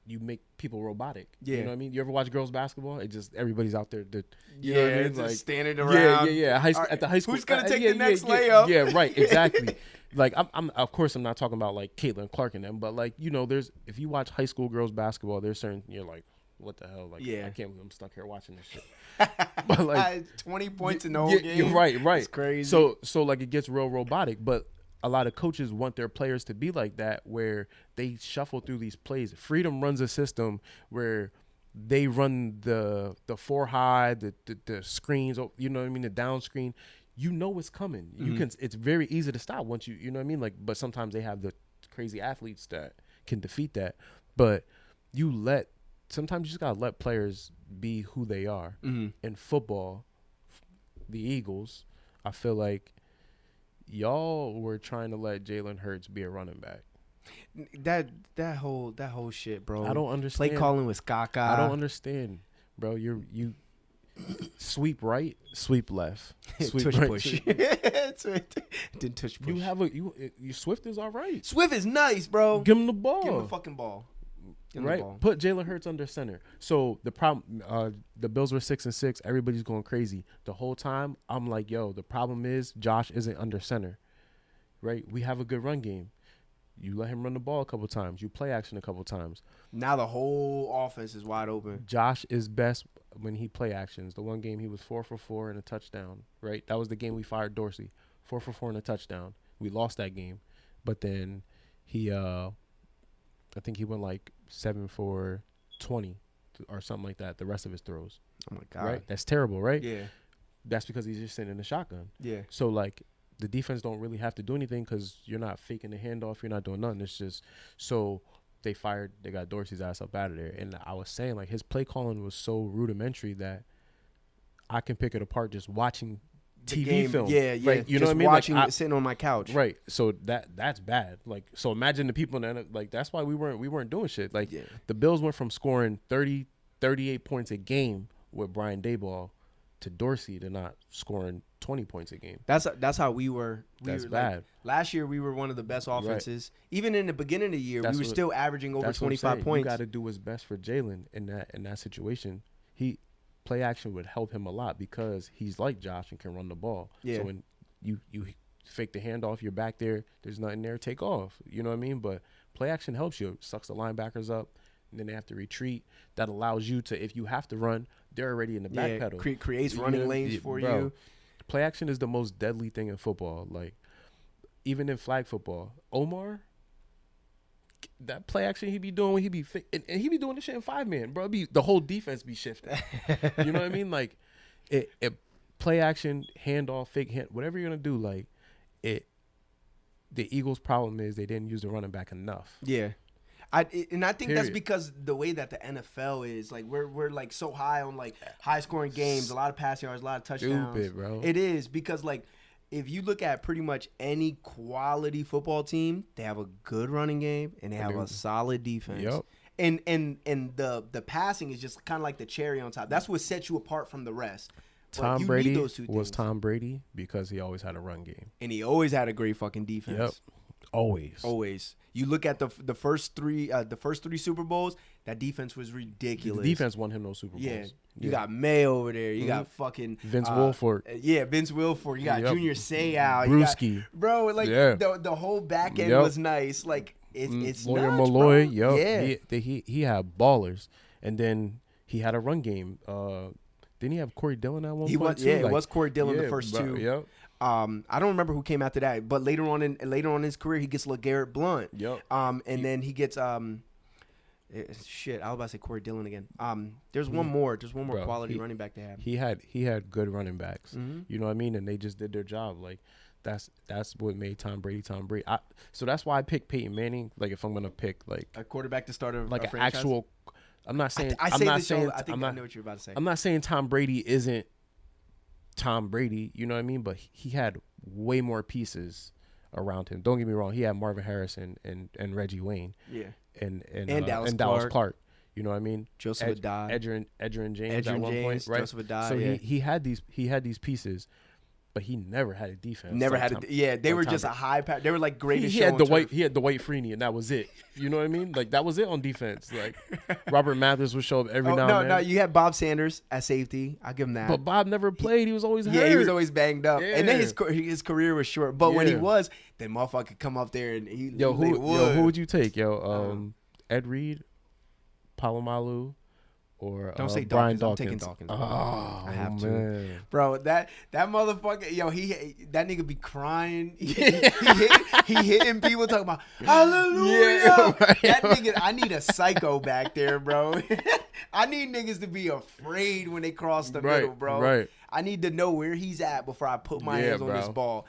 you make people robotic. Yeah. You know what I mean? You ever watch girls basketball? It just, everybody's out there. You know know what I mean? just like, standing around. Yeah. At the high school. Who's going to take the next layup? Yeah, right. Exactly. Like, I'm of course I'm not talking about like Caitlin Clark and them, but like, you know, if you watch high school girls basketball, there's certain, you're like, what the hell? Like, I can't believe I'm stuck here watching this shit. But like 20 points in the whole game. You're right. It's crazy. So like, it gets real robotic, but a lot of coaches want their players to be like that, where they shuffle through these plays. Freedom runs a system where they run the 4 high, the screens, you know what I mean, the down screen. You know what's coming. You can. It's very easy to stop once you know what I mean. Like, but sometimes they have the crazy athletes that can defeat that. But sometimes you just gotta let players be who they are. In football, the Eagles, I feel like y'all were trying to let Jalen Hurts be a running back. That whole shit, bro. I don't understand. Play calling with Skaka. I don't understand, bro. You sweep right, sweep left, sweep tush right, push. Didn't tush push. You have you Swift is all right. Swift is nice, bro. Give him the ball. Give him the fucking ball. Right, put Jalen Hurts under center. So the problem, the Bills were 6-6. Everybody's going crazy the whole time. I'm like, yo, the problem is Josh isn't under center. Right, we have a good run game. You let him run the ball a couple times. You play action a couple times. Now the whole offense is wide open. Josh is best when he play actions. The one game he was 4 for 4 and a touchdown. Right, that was the game we fired Dorsey. 4 for 4 and a touchdown. We lost that game, but then he, I think he went like 7 for 20 or something like that. The rest of his throws. Oh my God. Right, that's terrible. Right. Yeah. That's because he's just sitting in the shotgun. Yeah. So like, the defense don't really have to do anything because you're not faking the handoff. You're not doing nothing. It's just, so they got Dorsey's ass up out of there. And I was saying, like, his play calling was so rudimentary that I can pick it apart just watching TV film. Yeah. Right? You know what I mean? Watching like, sitting on my couch. Right. So that's bad. Like, so imagine the people that, like, that's why we weren't doing shit. Like, the Bills went from scoring 30, 38 points a game with Brian Daboll to Dorsey to not scoring 20 points a game. That's how we were. That's bad. Like, last year we were one of the best offenses. Right. Even in the beginning of the year, we were still averaging over 25 points. You got to do what's best for Jalen in that situation. Play action would help him a lot because he's like Josh and can run the ball. Yeah. So when you fake the handoff, you're back there. There's nothing there. Take off. You know what I mean? But play action helps you. It sucks the linebackers up. And then they have to retreat. That allows you to, if you have to run, they're already in the back pedal. Creates running lanes for you. Play action is the most deadly thing in football. Like, even in flag football, Omar, that play action he be doing when he be and he be doing this shit in 5-man, bro. The whole defense be shifting. You know what I mean? Like, it play action, handoff, fake hand, whatever you're gonna do. Like, the Eagles' problem is they didn't use the running back enough. Yeah. I think that's because the way that the NFL is, like, we're like so high on like high scoring games, a lot of pass yards, a lot of touchdowns. Stupid, bro. It is because, like, if you look at pretty much any quality football team, they have a good running game and they have a solid defense. Yep. And the passing is just kind of like the cherry on top. That's what sets you apart from the rest. Tom Brady was Tom Brady because he always had a run game. And he always had a great fucking defense. Yep. Always. You look at the first three Super Bowls, that defense was ridiculous. The defense won him those Super Bowls. Yeah. You got May over there. You got fucking Vince Wilfork. Yeah, Vince Wilfork. You got Junior Seau. Brewski. Bro, like the whole back end was nice. Like it's Lawyer nuts, Malloy. Bro. Yep. Yeah. He had ballers, and then he had a run game. Didn't he have Corey Dillon at one point too? It was Corey Dillon the first two. Yep. I don't remember who came after that, but later on in his career, he gets LeGarrette Blount. Yep. And then he gets shit. I was about to say Corey Dillon again. There's one more. There's one more quality running back to have. He had good running backs. Mm-hmm. You know what I mean? And they just did their job. Like, that's what made Tom Brady Tom Brady. So that's why I picked Peyton Manning. Like if I'm gonna pick like a quarterback to start a like an franchise? actual. I'm not saying. I I'm say not this saying. all, I think I know what you're about to say. I'm not saying Tom Brady isn't Tom Brady. You know what I mean? But he had way more pieces around him. Don't get me wrong. He had Marvin Harrison and Reggie Wayne. Yeah. And Dallas Clark. You know what I mean? Joseph Adai. Edgerrin James at one point, right? Joseph Adai, so yeah. he had these pieces, but he never had a defense. Never had a yeah. They were just a high pass. They were like greatest. He had Dwight Freeney, and that was it. You know what I mean? Like that was it on defense. Like Robert Mathers would show up every now and then. No, you had Bob Sanders at safety. I give him that. But Bob never played. He was always hurt. Yeah, he was always banged up. Yeah. And then his career was short. But when he was, that motherfucker could come up there and who would you take? Ed Reed, Palomalu, or don't say Brian Dawkins. Dawkins. I'm taking Dawkins. Oh, I have to, man. bro. That motherfucker, that nigga be crying. He hitting people talking about hallelujah. Yeah, right. That nigga, I need a psycho back there, bro. I need niggas to be afraid when they cross the middle, bro. Right. I need to know where he's at before I put my hands on bro. this ball.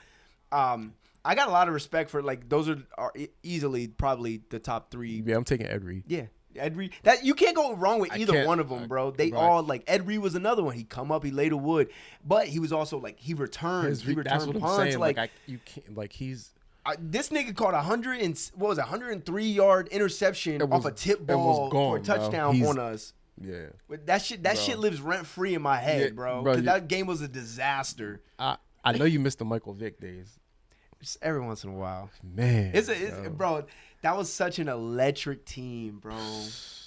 I got a lot of respect for those are easily probably the top three. Yeah, I'm taking Ed Reed. Yeah. Ed Reed, that you can't go wrong with either one of them, bro. They all like Ed Reed was another one. He come up, he laid a wood, but he was also like he returned That's what punts. I'm saying. Like you can't like he's. This nigga caught 103-yard interception off a tip ball for a touchdown on us. Yeah, that shit lives rent free in my head, bro. Because that game was a disaster. I know you missed the Michael Vick days. Just every once in a while, man. Bro. That was such an electric team, bro.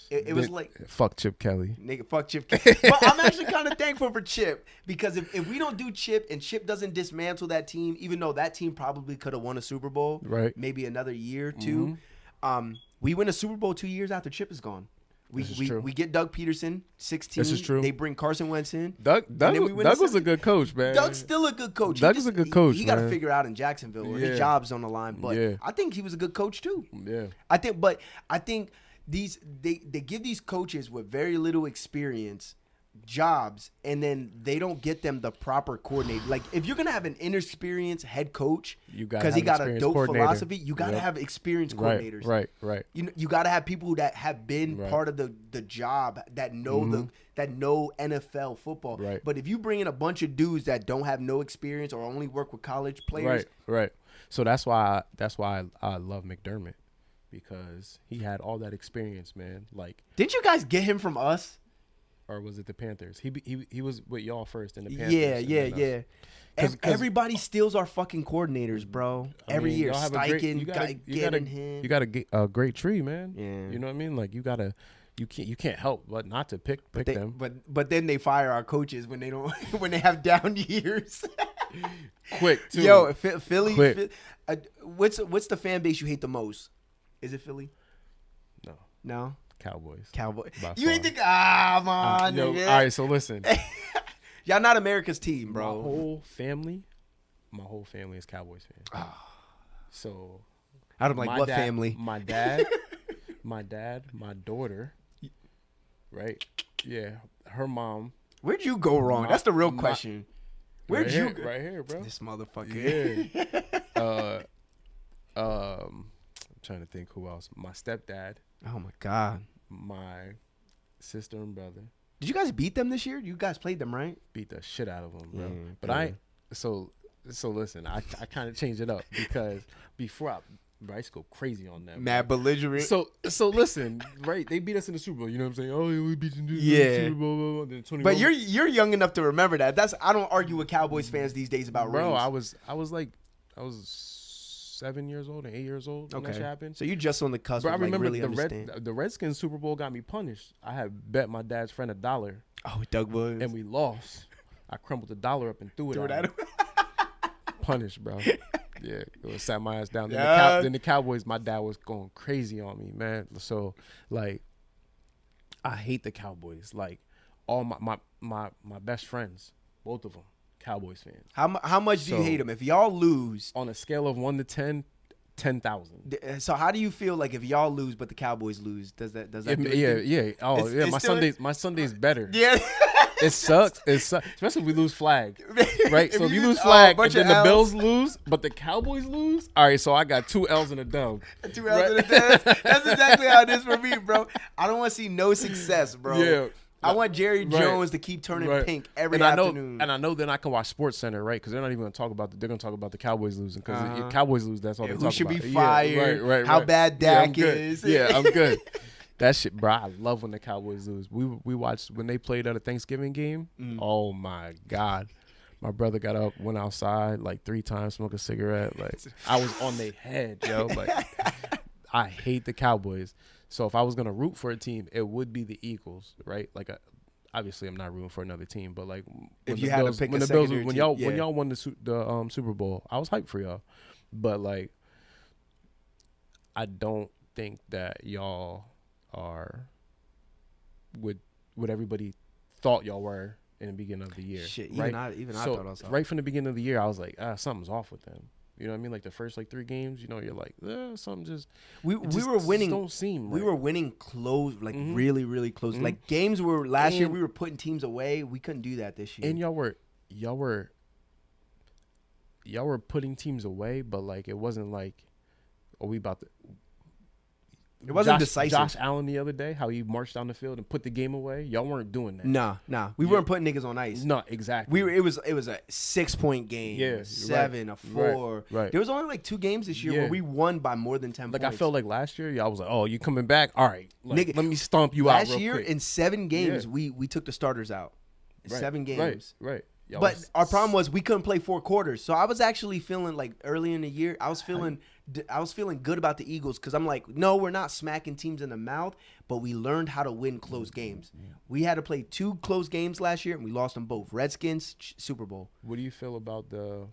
It was like fuck Chip Kelly, nigga. Fuck Chip Kelly. But I'm actually kind of thankful for Chip because if we don't do Chip and Chip doesn't dismantle that team, even though that team probably could have won a Super Bowl, right? Maybe another year or two. We win a Super Bowl 2 years after Chip is gone. We get Doug Peterson, 16. This is true. They bring Carson Wentz in. Doug was a good coach, man. Doug's still a good coach. Doug is a good coach. He got to figure out in Jacksonville where his job's on the line. But I think he was a good coach too. Yeah. I think they give these coaches with very little experience jobs, and then they don't get them the proper coordinator. Like if you're gonna have an inexperienced head coach because he got a dope philosophy, you gotta have experienced coordinators. Right. You gotta have people that have been part of the job that know that know NFL football. Right. But if you bring in a bunch of dudes that don't have no experience or only work with college players, right. So that's why I love McDermott because he had all that experience, man. Like, didn't you guys get him from us? Or was it the Panthers? He was with y'all first in the Panthers. Yeah. Everybody steals our fucking coordinators, bro. Every year, Steichen, you got a great tree, man. Yeah. You know what I mean? Like you can't help but not to pick them. But then they fire our coaches when they don't when they have down years. Quick too. Yo, Philly. What's the fan base you hate the most? Is it Philly? No. Cowboys. You ain't think? Man. All right, so listen. Y'all not America's team, bro. My whole family is Cowboys fans. So I'm like, what family? My dad, my daughter, right? Yeah, her mom. Where'd you go wrong? That's the real question. Where'd you go? Right here, bro. This motherfucker. Yeah. I'm trying to think who else. My stepdad. Oh my God. My sister and brother. Did you guys beat them this year? You guys played them, right? Beat the shit out of them, bro. But so listen, I kind of changed it up because before I used to go crazy on them. Mad belligerent. So listen, right? They beat us in the Super Bowl. You know what I'm saying? Oh, we beat you in the Super Bowl. Then 21. But you're young enough to remember that. I don't argue with Cowboys fans these days about bro. rings. I was 7 years old and 8 years old when that shit happened. So you're just on the cusp. But I of remember really the Redskins Super Bowl got me punished. I had bet my dad's friend $1. Oh, Doug Williams. And we lost. I crumbled $1 up and threw it at him. Punished, bro. Yeah, it sat my ass down. Then the Cowboys, my dad was going crazy on me, man. So like, I hate the Cowboys. Like all my best friends, both of them, Cowboys fans. How much do you hate them? If y'all lose, on a scale of 1 to 10, 10,000. So how do you feel like if y'all lose but the Cowboys lose? Does that do anything? Yeah. Oh yeah. My Sunday's better. Yeah. It sucks. Especially if we lose flag, right? So if you lose flag and then the Bills lose, but the Cowboys lose, all right, so I got 2 L's in a dub. 2 L's in a dub. That's exactly how it is for me, bro. I don't want to see no success, bro. Yeah. I want Jerry Jones to keep turning pink every afternoon. And I know then I can watch Sports Center, right? Because they're not even going to talk about they're going to talk about the Cowboys losing. Because if Cowboys lose, that's all they talk about. Who should be fired? Right. How bad Dak is. Yeah, I'm good. That shit, bro. I love when the Cowboys lose. We watched when they played at a Thanksgiving game. Oh my God. My brother got up, went outside like 3 times, smoked a cigarette. Like I was on their head, yo. Like I hate the Cowboys. So if I was gonna root for a team, it would be the Eagles, right? Like, obviously, I'm not rooting for another team, but like if you had to pick a secondary team, when y'all won the Super Bowl, I was hyped for y'all, but like, I don't think that y'all are what everybody thought y'all were in the beginning of the year. Shit, right? even I thought I was right from the beginning of the year. I was like, something's off with them. You know what I mean? Like the first 3 games, you know, you're like, something just we were winning. Don't seem we were winning close, like really, really close. Like games were last year we were putting teams away. We couldn't do that this year. And y'all were putting teams away, but like it wasn't like, we about to. It wasn't decisive. Josh Allen the other day, how he marched down the field and put the game away. Y'all weren't doing that. Nah. We weren't putting niggas on ice. No, exactly. It was a 6-point game. Yeah, 7, a 4. Right. There was only like 2 games this year where we won by more than 10 points. Like I felt like last year, y'all was like, "Oh, you coming back? All right, like, nigga, let me stomp you out." Last year quick. in 7 games, we took the starters out. 7 games. Right. But our problem was we couldn't play 4 quarters. So I was actually feeling like early in the year, I was feeling good about the Eagles because I'm like, no, we're not smacking teams in the mouth, but we learned how to win close games. We had to play 2 close games last year, and we lost them both. Redskins, Super Bowl. What do you feel about the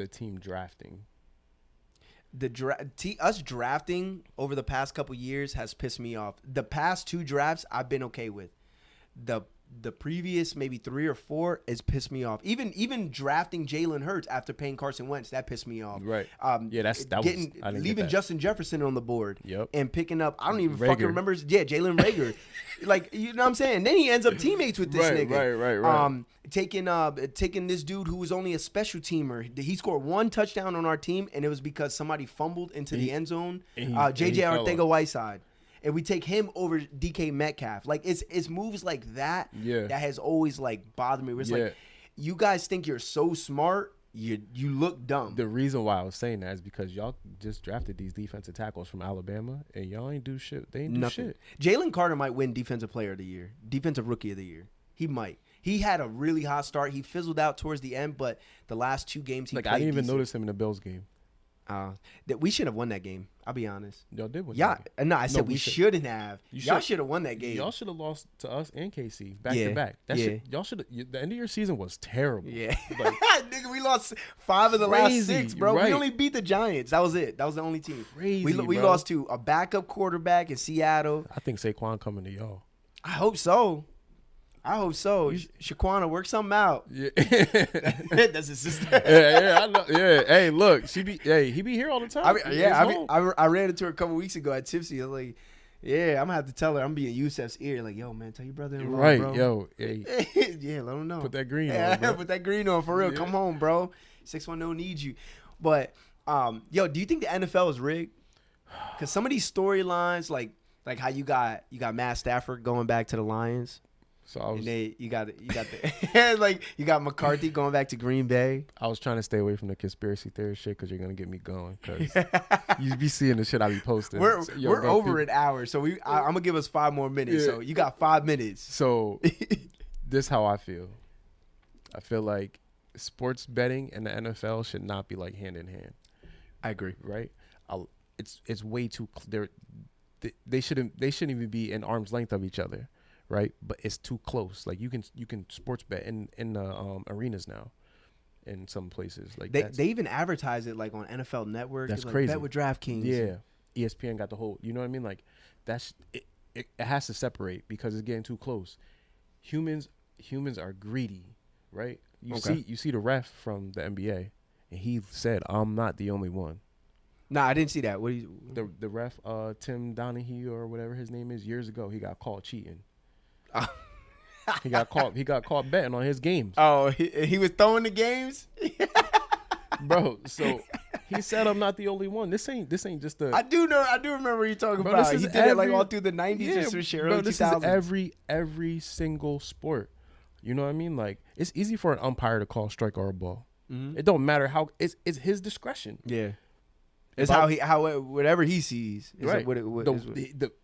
team drafting? Us drafting over the past couple years has pissed me off. The past 2 drafts I've been okay with. The previous maybe 3 or 4 has pissed me off. Even drafting Jalen Hurts after paying Carson Wentz, that pissed me off. Right. Leaving Justin Jefferson on the board. Yep. And picking up, I don't even fucking remember. Yeah, Jalen Rager. Like, you know what I'm saying? And then he ends up teammates with this nigga. Right. Taking this dude who was only a special teamer. He scored 1 touchdown on our team, and it was because somebody fumbled into the end zone. JJ Arcega-Whiteside. And we take him over DK Metcalf. Like, it's moves like that that has always, like, bothered me. It's like, you guys think you're so smart, you look dumb. The reason why I was saying that is because y'all just drafted these defensive tackles from Alabama, and y'all ain't do shit. They ain't do shit. Jalen Carter might win Defensive Player of the Year, Defensive Rookie of the Year. He might. He had a really hot start. He fizzled out towards the end, but the last 2 games he played I didn't even notice him in the Bills game. That we should have won that game. I'll be honest. Y'all did win. No, I said we shouldn't have. Y'all should have won that game. Y'all should have lost to us and KC back to back. Y'all should have. The end of your season was terrible. Yeah, nigga, we lost 5 of the last 6, bro. Right. We only beat the Giants. That was it. That was the only team. Crazy. We lost to a backup quarterback in Seattle. I think Saquon coming to y'all. I hope so. Shaquana, work something out. Yeah. That's his sister. I know. Yeah. Hey, look, he be here all the time. I ran into her a couple weeks ago at Tipsy. I was like, yeah, I'm gonna have to tell her. I'm being Yusef's ear. Like, yo, man, tell your brother-in-law, right, bro. Yo, hey. Yeah, let him know. Put that green on, bro. Put that green on for real. Yeah. Come home, bro. 610 needs you. But, yo, do you think the NFL is rigged? Because some of these storylines, like how you got Matt Stafford going back to the Lions. So you got the like you got McCarthy going back to Green Bay. I was trying to stay away from the conspiracy theory shit because you're gonna get me going. Because you be seeing the shit I be posting. We're over an hour, so I'm gonna give us 5 more minutes. Yeah. So you got 5 minutes. So this how I feel. I feel like sports betting and the NFL should not be like hand in hand. I agree. Right? It's way too. They shouldn't even be in arm's length of each other. Right, but it's too close. Like you can sports bet in the arenas now, in some places. Like they even advertise it like on NFL Network. That's like, crazy. Bet with DraftKings. Yeah, ESPN got the whole. You know what I mean? Like that's it. It has to separate because it's getting too close. Humans are greedy, right? You see the ref from the NBA, and he said, "I'm not the only one." Nah, I didn't see that. The ref, Tim Donahue or whatever his name is, years ago, he got caught cheating. He got caught betting on his games. Oh, he was throwing the games. Bro, so he said I'm not the only one. This ain't just a. I do remember what you're talking Bro, about. this He is did it like all through the 90s yeah, or some shit, bro, early this 2000s. is every single sport. You know what I mean? Like, it's easy for an umpire to call a strike or a ball. Mm-hmm. It don't matter how. It's his discretion. Yeah. It's how whatever he sees is Right.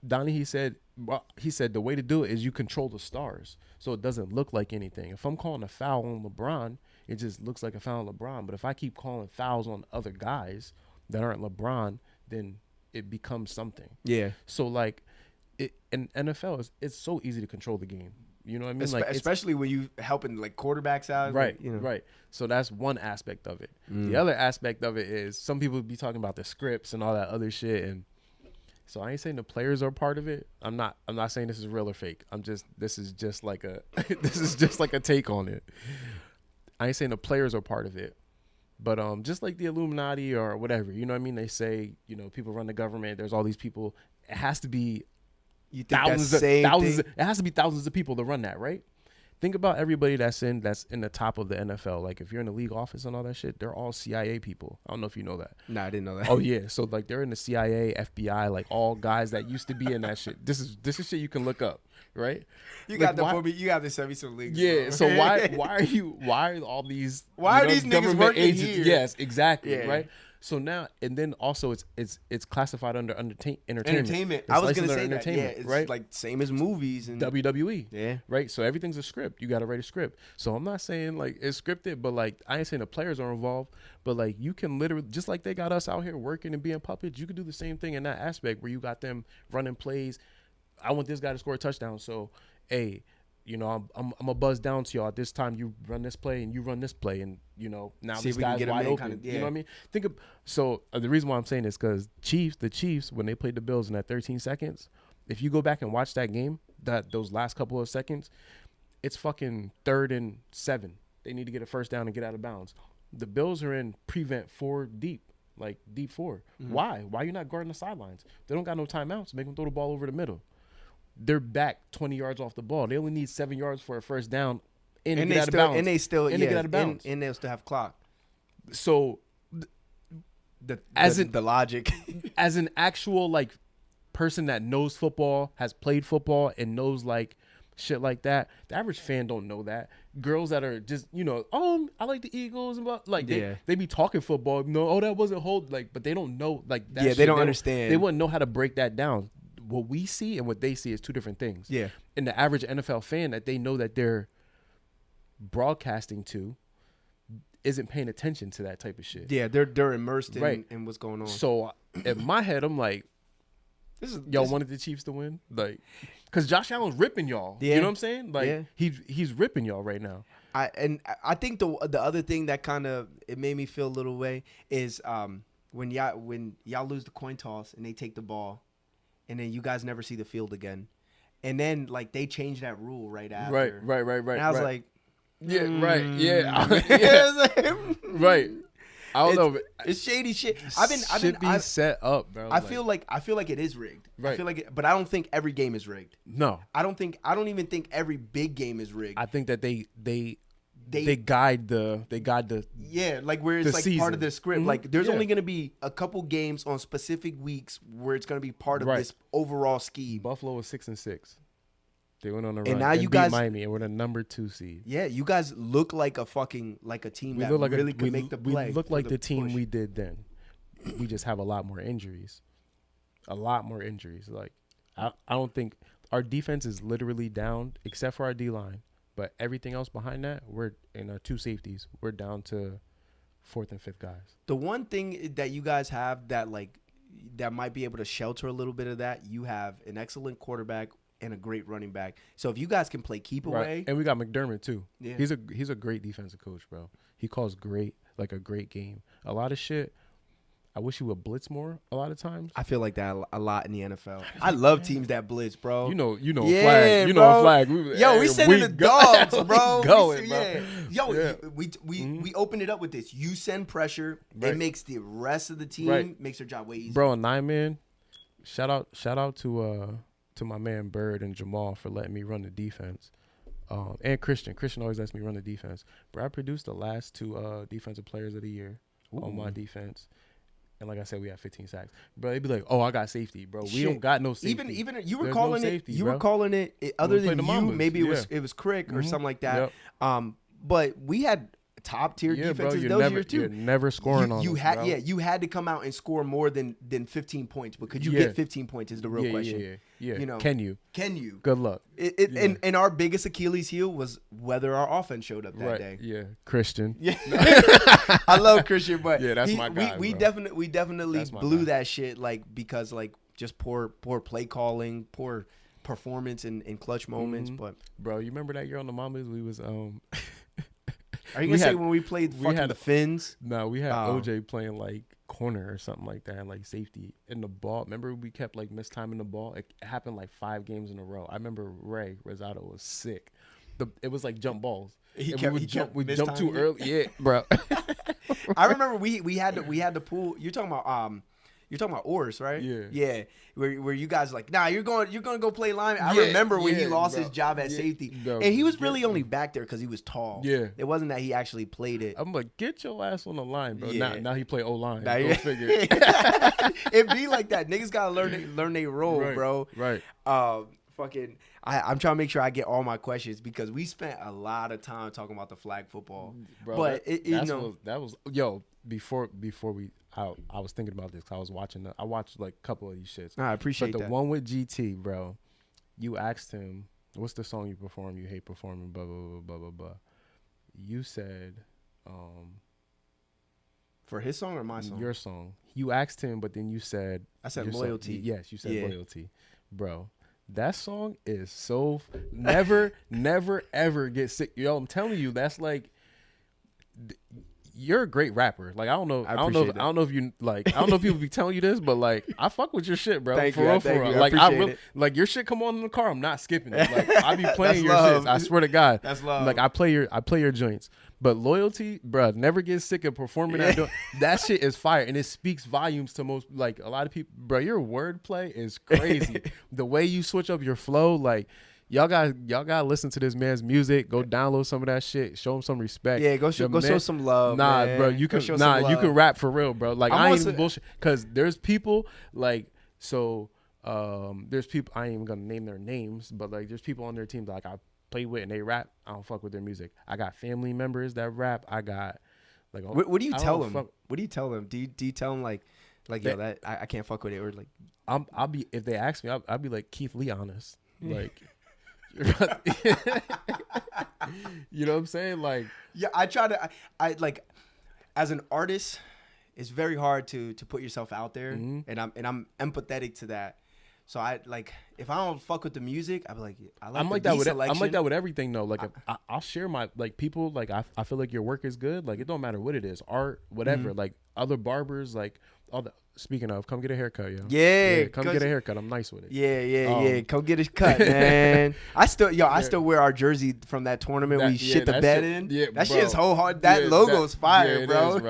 Donnie, he said the way to do it is you control the stars so it doesn't look like anything. If I'm calling a foul on LeBron, it just looks like a foul on LeBron. But if I keep calling fouls on other guys that aren't LeBron, then it becomes something. Yeah. So like, in NFL, it's so easy to control the game. You know what I mean? Like, especially when you helping like quarterbacks out. Right, like, you know. right. So that's one aspect of it. The other aspect of it is some people be talking about the scripts and all that other shit. And so I ain't saying the players are part of it. I'm not saying this is real or fake. This is just like a take on it. I ain't saying the players are part of it. But just like the Illuminati or whatever, you know what I mean? They say, you know, people run the government. There's all these people. It has to be thousands. It has to be thousands of people to run that, right? Think about everybody that's in the top of the NFL. Like, if you're in the league office and all that shit, they're all CIA people. I don't know if you know that. Nah, I didn't know that. Oh yeah, so like they're in the CIA, FBI, like all guys that used to be in that shit. This is shit you can look up, right? You like, got you got to send me some links. Yeah. Bro. So why are all these are these niggas government working agents? here? Yes, exactly. Yeah. Right. So now and then also it's classified under entertainment. Entertainment. It's I was gonna licensed say under that. Yeah, entertainment, it's right? like same as movies and WWE. Yeah. Right. So everything's a script. You got to write a script. So I'm not saying like it's scripted, but like I ain't saying the players are involved, but like you can literally, just like they got us out here working and being puppets, you could do the same thing in that aspect where you got them running plays. I want this guy to score a touchdown. So, hey, you know, I'm a buzz down to y'all at this time. You run this play and you run this play, and you know now See this if we can guy's get him wide in, open. kinda, yeah. You know what I mean? The reason why I'm saying this because the Chiefs when they played the Bills in that 13 seconds, if you go back and watch that game, those last couple of seconds, it's fucking 3rd and 7. They need to get a first down and get out of bounds. The Bills are in prevent 4 deep. Like deep 4. Mm-hmm. Why? Why you not guarding the sidelines? They don't got no timeouts. Make them throw the ball over the middle. They're back 20 yards off the ball. They only need 7 yards for a first down and get out of bounds. And they still get out of bounds. And they'll still have clock. So the logic. As an actual like person that knows football, has played football, and knows like shit like that, the average fan don't know that. Girls that are just, you know, I like the Eagles and blah, like they be talking football. No, that wasn't hold like, but they don't know like that. Yeah, shit. they don't understand. They wouldn't know how to break that down. What we see and what they see is 2 different things. Yeah. And the average NFL fan that they know that they're broadcasting to isn't paying attention to that type of shit. Yeah, they're immersed in what's going on. So in my head, I'm like, y'all wanted the Chiefs to win? Like, because Josh Allen's ripping y'all. Yeah. You know what I'm saying? Like, yeah. he's ripping y'all right now. I think the other thing that kind of it made me feel a little way is when y'all lose the coin toss and they take the ball, and then you guys never see the field again, and then like they changed that rule right after. Right. And I was like, yeah, right, yeah, right. I don't know. It's shady shit. I've set up, bro. I feel like it is rigged. Right. I feel like but I don't think every game is rigged. No. I don't even think every big game is rigged. I think that they guide the yeah, like where it's like season. part of the script. Mm-hmm. Like there's only gonna be a couple games on specific weeks where it's gonna be part of this overall scheme. Buffalo was 6-6. They went on a run. And now you beat guys Miami and we're the number 2 seed. Yeah, you guys look like a team that really can make the play. We look like the team push. We did then. We just have a lot more injuries. Like I don't think our defense is literally down except for our D line. But everything else behind that, we're in our 2 safeties. We're down to 4th and 5th guys. The one thing that you guys have that might be able to shelter a little bit of that, you have an excellent quarterback and a great running back. So if you guys can play keep away, and we got McDermott too. Yeah. He's a great defensive coach, bro. He calls a great game. A lot of shit. I wish he would blitz more a lot of times. I feel like that a lot in the NFL. I love teams that blitz, bro. You know, yeah, flag. You bro. know, a flag. We sending the dogs, bro. Going, bro. Yo, yeah. We open it up with this. You send pressure. It makes the rest of the team makes their job way easier. Bro, a 9-man. Shout out to my man Bird and Jamal for letting me run the defense. And Christian always lets me run the defense. Bro, I produced the last 2 defensive players of the year on my defense. And like I said, we had 15 sacks. Bro, they'd be like, "Oh, I got safety, bro. We don't got no safety." Even you were There's calling no it. safety, You bro. were calling it other than you. Mambas. Maybe it was Crick or something like that. Yep. But we had top tier defenses bro, those years too. You're never scoring on you us, had bro. you had to come out and score more than 15 points. But could you get 15 points is the real question. Yeah. You know, Can you? Good luck. And our biggest Achilles heel was whether our offense showed up that day. Yeah, Christian. Yeah, I love Christian, but yeah, that's my guy. We definitely blew that shit because just poor play calling, poor performance in clutch moments. But bro, you remember that year on the Mamas? We was Are you gonna say when we played the Finns? No, we had OJ playing like corner or something like that, like safety in the ball. Remember we kept like mistiming the ball. It happened like 5 games in a row. I remember Ray Rosado was sick. It was like jump balls. We jumped too early. Yeah, bro. I remember we had to pull. You're talking about Oris, right? Yeah. Where you guys like, nah, you're gonna go play lineman. I remember when he lost his job at safety, and he was really only back there because he was tall. Yeah, it wasn't that he actually played it. I'm like, get your ass on the line, bro. Now he play O line. Go figure. It be like that. Niggas gotta learn their role, bro. Right. I'm trying to make sure I get all my questions because we spent a lot of time talking about the flag football, bro. But that was before we. I was thinking about this because I watched like a couple of these shits. I appreciate that. But the one with GT, bro, you asked him, what's the song you perform, you hate performing, blah, blah, blah, blah, blah, blah. You said... for his song or my song? Your song. You asked him, but then you said... I said loyalty. Yes, you said loyalty. Bro, that song is so... Never, ever get sick. Yo, I'm telling you, that's like... You're a great rapper. Like I don't know if you like. I don't know if people be telling you this, but like I fuck with your shit, bro. Thank for you. real. Like I really like your shit. Come on in the car. I'm not skipping it. Like I be playing your shit. I swear to God. That's love. Like I play your joints. But loyalty, bro, never get sick of performing that shit is fire, and it speaks volumes to most. Like a lot of people, bro. Your wordplay is crazy. The way you switch up your flow, like. Y'all got to listen to this man's music. Go download some of that shit. Show him some respect. Yeah, go show some love. Nah, man. Bro, you can rap for real, bro. Like I ain't even bullshit. Cause there's people like there's people I ain't even gonna name their names, but like there's people on their team that like I play with and they rap. I don't fuck with their music. I got family members that rap. I got like what do you tell them? What do you tell them? Do you tell them like yo that I can't fuck with it or like I'll be if they ask me I'll be like Keith Lee honest like. You know what I'm saying? Like, yeah, I try to. I like, as an artist, it's very hard to put yourself out there, and I'm empathetic to that. So I like if I don't fuck with the music, I'm like I'm like that with everything though. Like I'll share my like people like I feel like your work is good. Like it don't matter what it is, art, whatever. Like other barbers, like all the. Speaking of, come get a haircut, yo. Yeah, come get a haircut. I'm nice with it. Yeah. Come get a cut, man. I still wear our jersey from that tournament we shit the bed in. Yeah, that shit is so hard. That logo's fire, bro.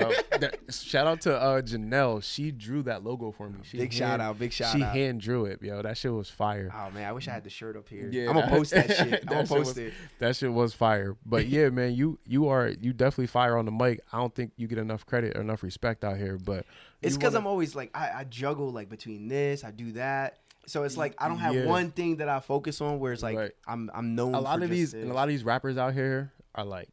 Shout out to Janelle. She drew that logo for me. Big shout out. She hand drew it, yo. That shit was fire. Oh man, I wish I had the shirt up here. Yeah, I'm gonna post that shit. I'm gonna post it. That shit was fire. But yeah, man, you definitely fire on the mic. I don't think you get enough credit or enough respect out here, but. It's because I'm always like I juggle like between this, I do that, so it's like I don't have one thing that I focus on. Where it's like I'm known. A lot of these rappers out here are like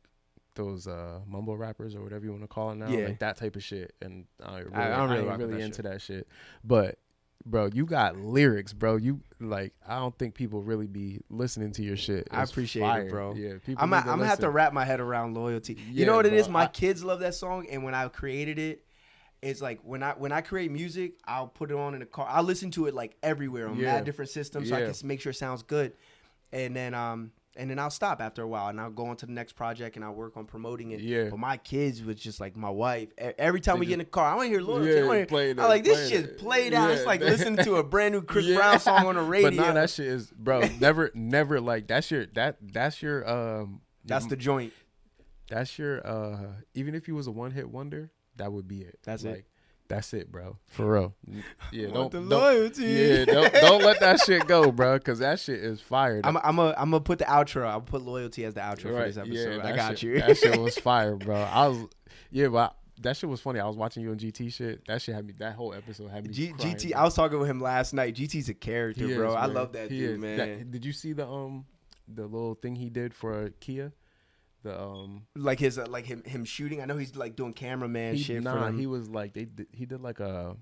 those mumble rappers or whatever you want to call it now, like that type of shit. And I'm really into that shit. But bro, you got lyrics, bro. You like I don't think people really be listening to your shit. I appreciate it, bro. Yeah, I'm gonna have to wrap my head around loyalty. You know what it is? My kids love that song, and when I created it. It's like when I create music, I'll put it on in the car. I'll listen to it like everywhere on mad different systems, so I can make sure it sounds good. And then I'll stop after a while, and I'll go on to the next project, and I'll work on promoting it. Yeah. But my kids was just like my wife. Every time we get in the car, I want to hear loyalty. I'm like, this shit's played out. It's like listening to a brand new Chris Brown song on the radio. But nah, that shit is, bro. never like that's your That's the joint. That's your even if you was a one hit wonder. That would be it. That's like, it. That's it, bro. For real. Yeah, don't loyalty. Yeah, don't let that shit go, bro. Cause that shit is fire. I'm gonna put the outro. I'll put loyalty as the outro for this episode. Yeah, I got you. That shit was fire, bro. But that shit was funny. I was watching you on GT shit. That shit had me. That whole episode had me. Crying, GT. bro. I was talking with him last night. GT's a character, bro. I love that dude, is. man. Did you see the little thing he did for Kia? Like his him shooting. I know he's like doing cameraman shit. He was like he did like a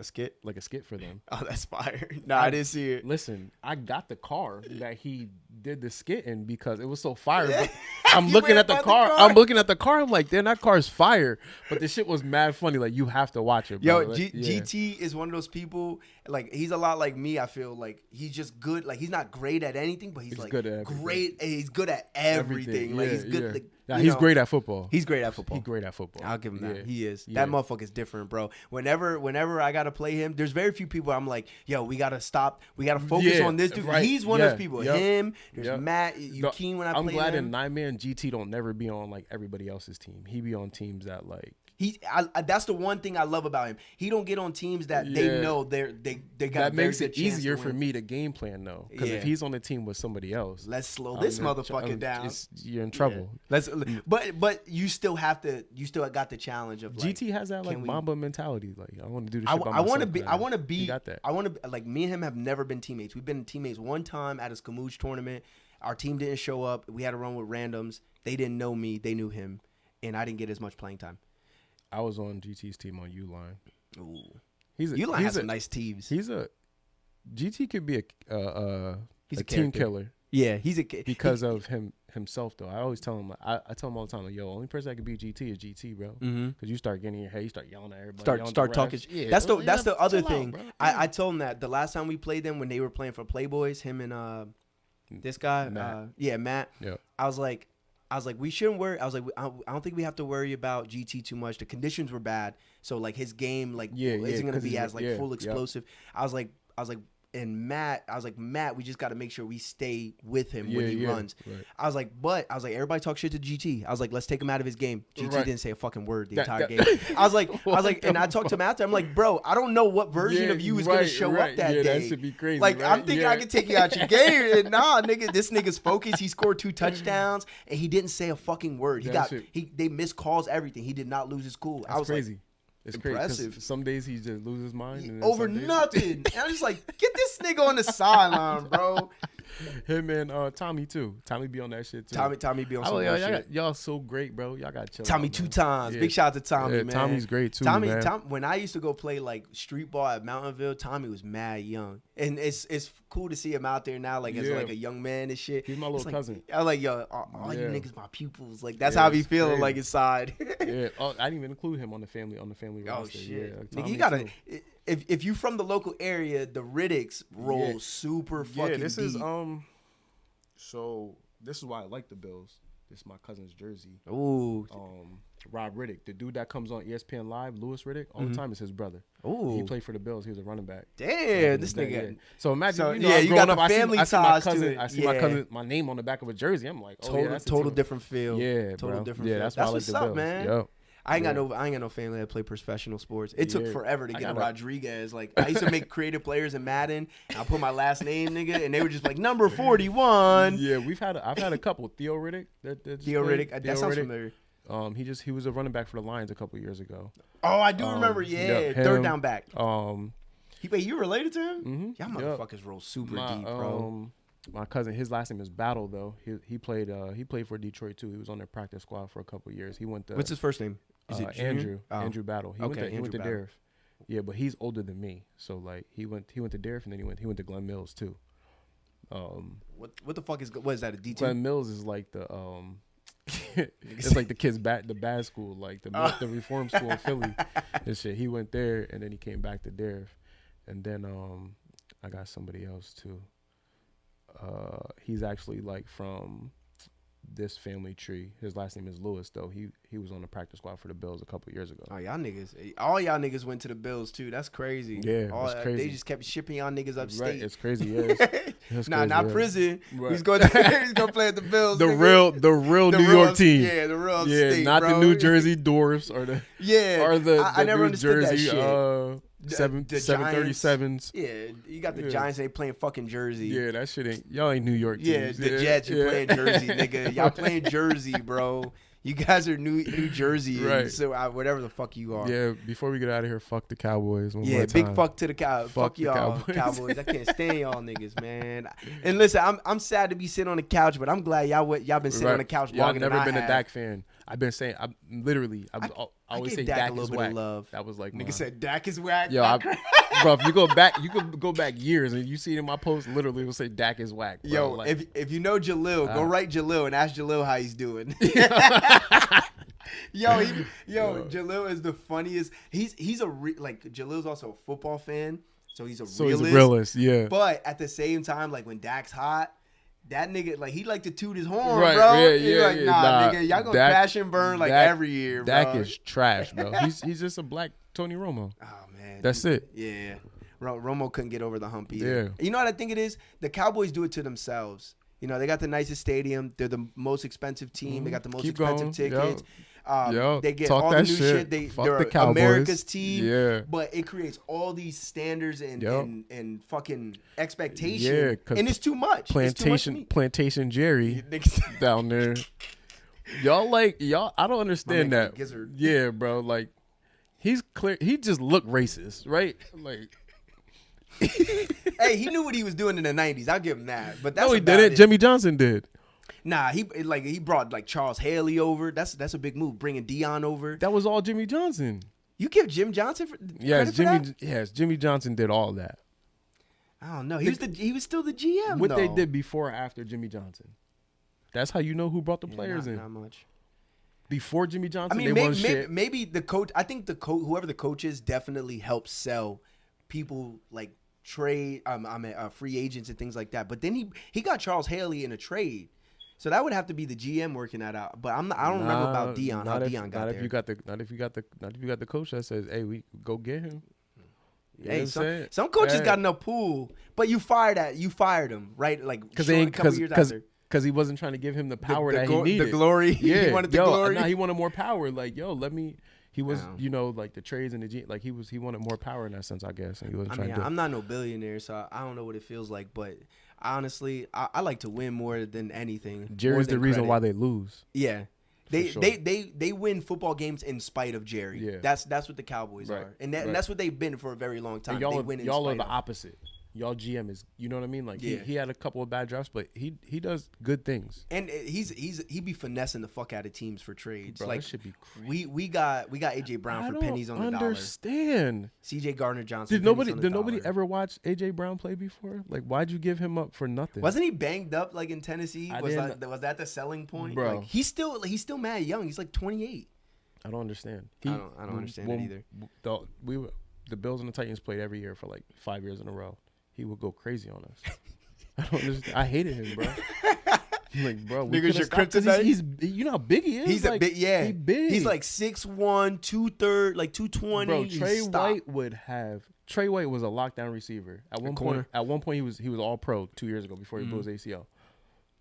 skit, for them. Oh, that's fire. I didn't see it. Listen, I got the car that he did the skit in because it was so fire. But I'm looking at the car. I'm like, damn, that car's fire. But this shit was mad funny. Like, you have to watch it, bro. Yo, GT is one of those people. Like, he's a lot like me. I feel like he's just good. Like, he's not great at anything, but he's like good at everything. Great. He's good at everything. Like, he's good. Like, he's great at football. He's great at football. I'll give him that. Yeah. He is. That motherfucker's different, bro. Whenever I gotta play him, there's very few people I'm like, yo, we gotta stop. We gotta focus on this dude. Right. He's one of those people. Yep. Him. There's Matt. Keen when I play him. I'm glad in 9-man GT don't never be on like everybody else's team. He be on teams that like. That's the one thing I love about him. He don't get on teams that they know they got. That makes it easier for me to game plan though. Because if he's on the team with somebody else, let's slow this motherfucker down. You're in trouble. But you still have to. You still got the challenge of like, GT has that like Mamba mentality. Like I want to do this. I want to be. I want to be. Got that. I want to like me and him have never been teammates. We've been teammates one time at a Scamooge tournament. Our team didn't show up. We had to run with randoms. They didn't know me. They knew him, and I didn't get as much playing time. I was on GT's team on U-Line. Ooh, U-Line has some nice teams. GT could be a team character. killer. Yeah, because of himself though. I always tell him, I tell him all the time, like, yo, only person that can beat GT is GT, bro. Because you start getting in your head, you start yelling at everybody, start talking. Yeah, that's the other thing. Out, I told him that the last time we played them when they were playing for Playboys, him and this guy, Matt. Yeah. I was like, we shouldn't worry. I was like, I don't think we have to worry about GT too much. The conditions were bad, so like his game isn't gonna be as like full explosive. I was like, and Matt, I was like, we just got to make sure we stay with him when he runs. Right. I was like, everybody talk shit to GT. I was like, let's take him out of his game. GT didn't say a fucking word the entire game. I was like, and I talked to him after. I'm like, bro, I don't know what version of you is gonna show up that day. That should be crazy. Like, I'm thinking I can take you out your game, and nah, nigga, this nigga's focused. He scored 2 touchdowns, and he didn't say a fucking word. They missed calls, everything. He did not lose his cool. I was crazy. It's impressive. Crazy. Some days he just loses his mind. And over nothing. And I'm just like, get this nigga on the sideline, bro. Him and Tommy too. Tommy be on that shit too. Tommy be on some shit. Y'all so great, bro. Y'all got chill. Tommy out, 2 times. Yeah. Big shout out to Tommy, man. Tommy's great too, man. When I used to go play like street ball at Mountainville, Tommy was mad young, and it's cool to see him out there now, like as like a young man and shit. He's my little cousin. I was like, yo, all you niggas my pupils. Like that's how I be feeling like inside. Yeah. Oh, I didn't even include him on the family roster. Shit. Yeah, nigga, you gotta. If you from the local area, the Riddicks roll super fucking this deep. Is So this is why I like the Bills. This is my cousin's jersey. Ooh. Rob Riddick, the dude that comes on ESPN Live, Lewis Riddick, all the time is his brother. Ooh. He played for the Bills. He was a running back. Damn, this nigga. Yeah. So imagine, you got the family ties to it. I see my cousin, my name on the back of a jersey. I'm like, total different feel. Yeah, total different. Yeah, feel. that's why I like what's the up, Bills. man. Yo. I ain't got no family that play professional sports. It took forever to get Rodriguez. Like I used to make creative players in Madden. I put my last name, nigga, and they were just like number 41. Yeah, I've had a couple. Theo Riddick. Theo Riddick. That sounds familiar. He was a running back for the Lions a couple years ago. Oh, I do remember. Yeah, third down back. You related to him? Mm-hmm. Y'all motherfuckers roll super deep, bro. My cousin, his last name is Battle though. He played for Detroit too. He was on their practice squad for a couple years. He went to. What's his first name? Is it Andrew? Andrew Battle. He went to Battle. Derif. Yeah, but he's older than me. So like he went to Derif and then he went to Glen Mills too. What the fuck what is that, a D2? Glen Mills is like the it's like the kids the bad school, like the reform school in Philly and shit. He went there and then he came back to Derif. And then I got somebody else too. He's actually like from this family tree. His last name is Lewis, though. He was on the practice squad for the Bills a couple years ago. Oh, all y'all niggas went to the Bills too. That's crazy. Yeah, it's crazy. They just kept shipping y'all niggas upstate. Right, it's crazy. Yeah, it's nah, crazy, not yeah. prison. Right. He's going to play at the Bills. The real New York team. Yeah, the real upstate, not the New Jersey Dwarfs or the I never New understood Jersey, that shit. The 737s. Yeah, you got the Giants. They playing fucking Jersey. Yeah, that shit ain't. Y'all ain't New York teams. Yeah, the Jets. You playing Jersey, nigga. Y'all playing Jersey, bro. You guys are New Jersey, right? So whatever the fuck you are. Yeah. Before we get out of here, fuck the Cowboys. One more Yeah, time. big fuck to the Cowboys. Fuck y'all, Cowboys. I can't stand y'all niggas, man. And listen, I'm sad to be sitting on the couch, but I'm glad y'all been sitting on the couch longer than I have. Y'all never been a Dak fan. I've been saying, I always say Dak is whack. That was like, nigga said Dak is whack. Yo, bro, if you go back, you could go back years and you see it in my post. Literally, it will say Dak is whack. Bro. Yo, like, if you know Jalil, go write Jalil and ask Jalil how he's doing. Yo, Jalil is the funniest. He's Jalil's also a football fan, so he's a realist. Yeah. But at the same time, like when Dak's hot, that nigga he like to toot his horn, right, bro. Yeah, He's like, nah, nigga, y'all gonna crash and burn every year, bro. Dak is trash, bro. He's just a black Tony Romo. Oh man, that's it. Yeah, Romo couldn't get over the hump either. Yeah. You know what I think it is? The Cowboys do it to themselves. You know, they got the nicest stadium. They're the most expensive team. They got the most expensive tickets. They get all the new shit. They're the America's team. Yeah. But it creates all these standards and fucking expectations. Yeah, and it's too much. Plantation Jerry down there. Y'all, I don't understand that. Gizzard. Yeah, bro. Like, he's clear. He just looked racist, right? Like. Hey, he knew what he was doing in the 90s. I'll give him that. But that's no, he didn't. Jimmy Johnson did. Nah, he brought Charles Haley over. That's a big move. Bringing Dion over. That was all Jimmy Johnson. You give Jim Johnson credit for that? Yes, Jimmy Johnson did all that. I don't know. He was still the GM. What they did before or after Jimmy Johnson. That's how you know who brought the players in. Not much. Before Jimmy Johnson, I mean, maybe the coach. I think whoever the coach is definitely helps sell people like trade. Free agents and things like that. But then he got Charles Haley in a trade. So that would have to be the GM working that out. But I don't remember about Dion. How Dion got there. Not if you got the coach that says, "Hey, we go get him." You hey, some coaches got enough pool, but you fired him, right? Like because he wasn't trying to give him the power that he needed. The glory. Yeah, he wanted the glory. Nah, he wanted more power. Like, let me. He was, like the trades and the G. Like he wanted more power in that sense, I guess. And he wasn't trying to. I'm not no billionaire, so I don't know what it feels like, but. Honestly, I like to win more than anything. Jerry's the reason why they lose. Yeah, they win football games in spite of Jerry. Yeah, that's what the Cowboys are, and that's what they've been for a very long time. Y'all are the opposite. Y'all GM is, you know what I mean? Like he had a couple of bad drafts, but he does good things. And he be finessing the fuck out of teams for trades. Bro, like that should be crazy. We got AJ Brown for pennies on the dollar. I understand. CJ Gardner-Johnson. Did nobody ever watch AJ Brown play before? Like, why'd you give him up for nothing? Wasn't he banged up like in Tennessee? Was that the selling point? Bro, like, he's still mad young. He's like 28. I don't understand. I don't understand it either. The Bills and the Titans played every year for like 5 years in a row. He would go crazy on us. I don't understand. I hated him, bro. I'm like, bro, niggas your kryptonite. He's you know how big he is. He's like, He's big. He's like 6'1", 230, like 220. Bro, Trey White was a lockdown receiver. At one point he was all pro 2 years ago before he blew his ACL.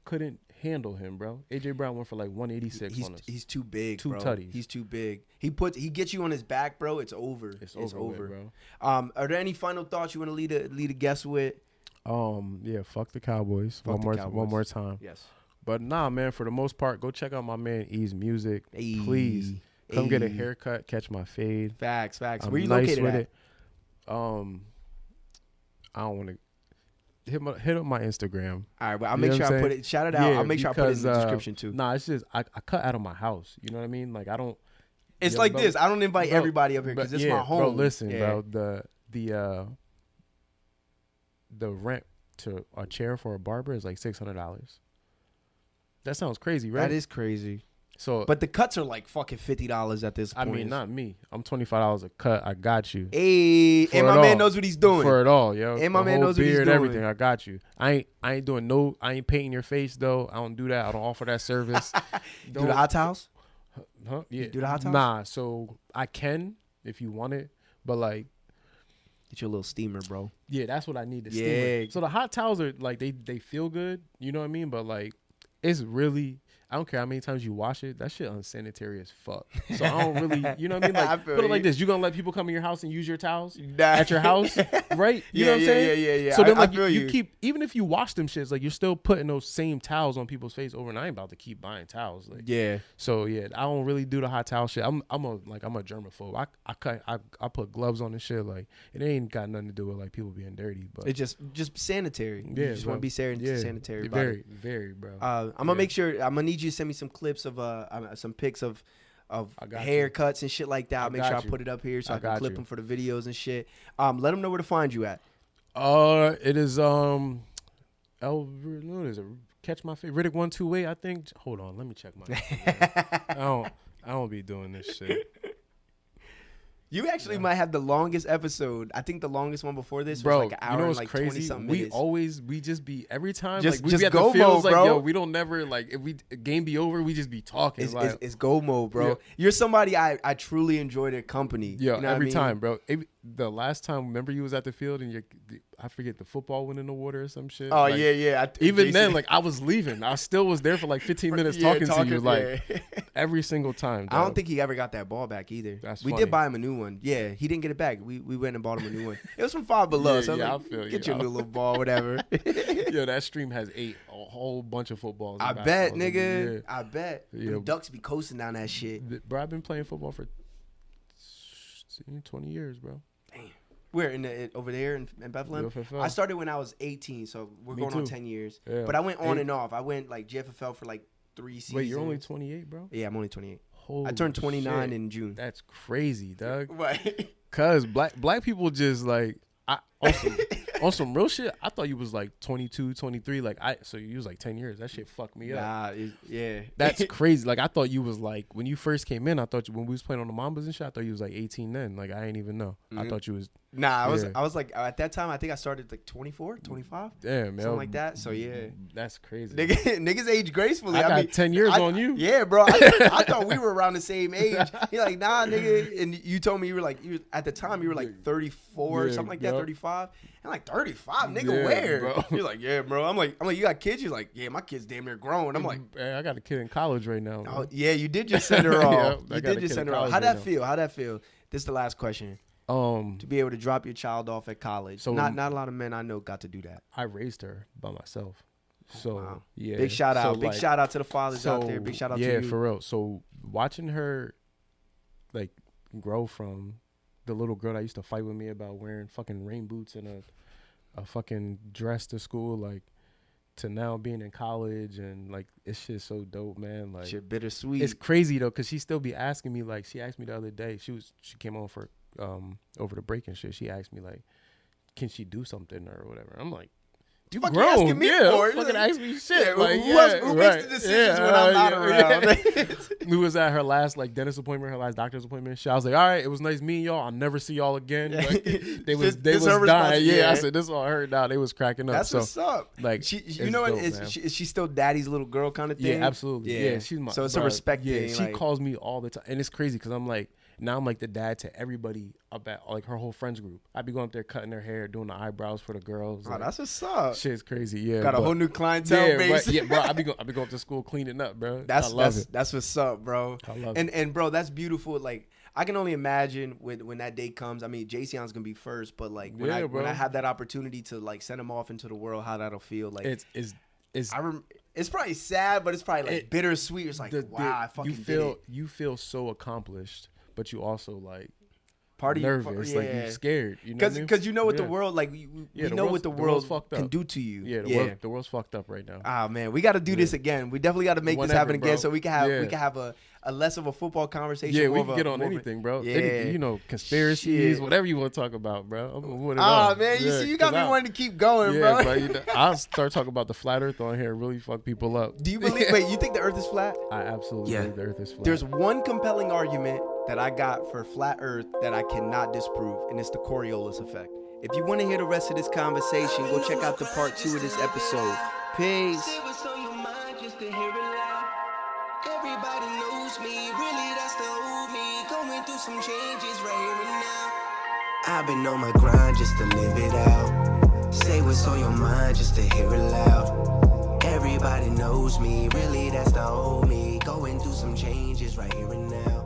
Couldn't handle him, bro. AJ Brown went for like 186 on us. He's too big, bro. Tutties. He's too big. He gets you on his back, bro. It's over. It's over, bro. Are there any final thoughts you want to lead a guest with? Yeah, fuck the Cowboys. One more time. Yes. But nah, man, for the most part, go check out my man E's music. Please come get a haircut, catch my fade. Facts. I'm Where you nice located with at? it. I don't want to hit up my Instagram. All right, but I'll make sure I put it. Shout it out. I'll make sure I put it in the description too. Nah, it's just I cut out of my house. You know what I mean? Like I don't. It's like this. I don't invite everybody up here because it's my home. Bro, listen, bro. The rent to a chair for a barber is like $600. That sounds crazy, right? That is crazy. So, but the cuts are like fucking $50 at this point. I mean, not me. I'm $25 a cut. I got you. Hey, and my man knows what he's doing. For it all, yo. And my man knows what he's doing. Everything. I got you. I ain't doing no. I ain't painting your face though. I don't do that. I don't offer that service. Do the hot towels? Huh? Yeah. Do the hot towels? Nah. So I can if you want it, but like. Get your little steamer, bro. Yeah, that's what I need. The steamer. So the hot towels are like they feel good. You know what I mean? But like, it's really. I don't care how many times you wash it. That shit unsanitary as fuck. So I don't really, you know what I mean? Like, put it like this: you gonna let people come in your house and use your towels at your house, right? You know what I'm saying? Yeah. So then, like, you keep, even if you wash them shits, like, you're still putting those same towels on people's face over, and I ain't about to keep buying towels. Like, yeah. So yeah, I don't really do the hot towel shit. I'm a germaphobe. I put gloves on and shit. Like, it ain't got nothing to do with like people being dirty, but it's just sanitary. Yeah, you just want to be sanitary. Very, very, bro. I'm gonna make sure. I'm gonna need you to send me some clips of some pics of haircuts and shit like that. I'll make sure I put it up here so I can clip them for the videos and shit. Let them know where to find you at. It is what is it? Catch my face, Riddick 128. I think. Hold on, let me check my. I don't be doing this shit. You actually might have the longest episode. I think the longest one before this was like an hour and like 20-something minutes. We just be every time just, like we just be at go the fields, mode, like, bro. yo, we don't never like if we game be over, we just be talking. It's go mode, bro. Yeah. You're somebody I truly enjoy their company. Yeah, you know every what I mean? time, bro. The last time, remember you was at the field and I forget the football went in the water or some shit. Oh like, yeah. Even then, like I was leaving, I still was there for like 15 minutes talking to you, like every single time. Dog. I don't think he ever got that ball back either. We did buy him a new one. Yeah, he didn't get it back. We went and bought him a new one. It was from Five Below. So I feel you. Get your new little ball, whatever. Yo, that stream has a whole bunch of footballs. I bet, nigga. Yeah. I bet. Yeah. The Ducks be coasting down that shit. Bro, I've been playing football for 20 years, bro. Damn. Where over there in Bethlehem? GFFL. I started when I was 18, so we're going on 10 years. Yeah. But I went on and off. I went like GFFL for like 3 seasons. Wait, you're only 28, bro? Yeah, I'm only 28. Holy I turned 29 shit. in June. That's crazy, dog. Right. Cause black people just like on some real shit. I thought you was like 22, 23. Like so you was like 10 years. That shit fucked me up. Nah, yeah. That's crazy. Like I thought you was like when you first came in. I thought when we was playing on the Mambas and shit. I thought you was like 18 then. Like I ain't even know. Mm-hmm. I thought you was. Nah, I was like at that time. I think I started like 24, 25. Damn, man. Something like that. So yeah, that's crazy. Niggas age gracefully. I got 10 years on you. Yeah, bro. I thought we were around the same age. You're like, nah, nigga. And you told me you were at the time you were like 34 or something like that, 35. I'm like 35, nigga. Where? Bro. You're like, yeah, bro. I'm like, you got kids? You're like, yeah, my kid's damn near grown. I'm like, I got a kid in college right now. Oh yeah, you did just send her off. Yeah, you did just send her off. How'd that feel? This is the last question. To be able to drop your child off at college. So not a lot of men I know got to do that. I raised her by myself. So yeah. Big shout out. Big shout out to the fathers out there. Big shout out to you. Yeah, for real. So watching her like grow from the little girl that used to fight with me about wearing fucking rain boots and a fucking dress to school, like to now being in college and like it's just so dope, man. Like shit bittersweet. It's crazy though, cause she still be asking me, like she asked me the other day, she came on for over the break and shit. She asked me like, can she do something or whatever? I'm like, you fucking grown, asking me for? Fucking ask me shit. Yeah, like, who makes the decisions when I'm not around? We was at her last like dentist appointment, her last doctor's appointment. I was like, all right, it was nice meeting y'all. I'll never see y'all again. Like, they was dying. Yeah, I said this all hurt now. They was cracking up. That's what's up. Like, you know what? Is she still daddy's little girl kind of thing? Yeah, absolutely. Yeah, she's my. So it's a respect thing. She calls me all the time, and it's crazy because I'm like. Now I'm like the dad to everybody about like her whole friends group. I be going up there cutting their hair, doing the eyebrows for the girls. Oh, like, that's what's up. Shit's crazy. Yeah, got a whole new clientele base. Yeah, bro. I be going up to school cleaning up, bro. That's what's up, bro. I love it. And bro, that's beautiful. Like I can only imagine when that day comes. I mean, Jayceon's gonna be first, but like when I have that opportunity to like send him off into the world, how that'll feel. Like it's probably sad, but it's probably like bittersweet. It's like wow, I fucking did it. You feel so accomplished. But you also like nervous, like you scared, you know, because you know what the world like. We know what the world can do to you. Yeah, the world's fucked up right now. Ah man, we got to do this again. We definitely got to make this happen again, so we can have a less of a football conversation. Yeah, more we can get on anything, bro. Yeah. Anything, you know, conspiracies, Shit. whatever you want to talk about, bro. I'm with it Ah, all. man, you Yeah, see, you got 'cause me wanting to keep going, bro. Yeah, bro. You know, I'll start talking about the flat Earth on here and really fuck people up. Do you believe? Wait, you think the Earth is flat? I absolutely believe the Earth is flat. There's one compelling argument that I got for flat Earth that I cannot disprove, and it's the Coriolis effect. If you want to hear the rest of this conversation, go check out the part 2 of this episode. Peace. Everybody knows me, really that's the old me, going through some changes right here and now. I've been on my grind just to live it out. Say what's on your mind just to hear it loud. Everybody knows me, really that's the old me, going through some changes right here and now.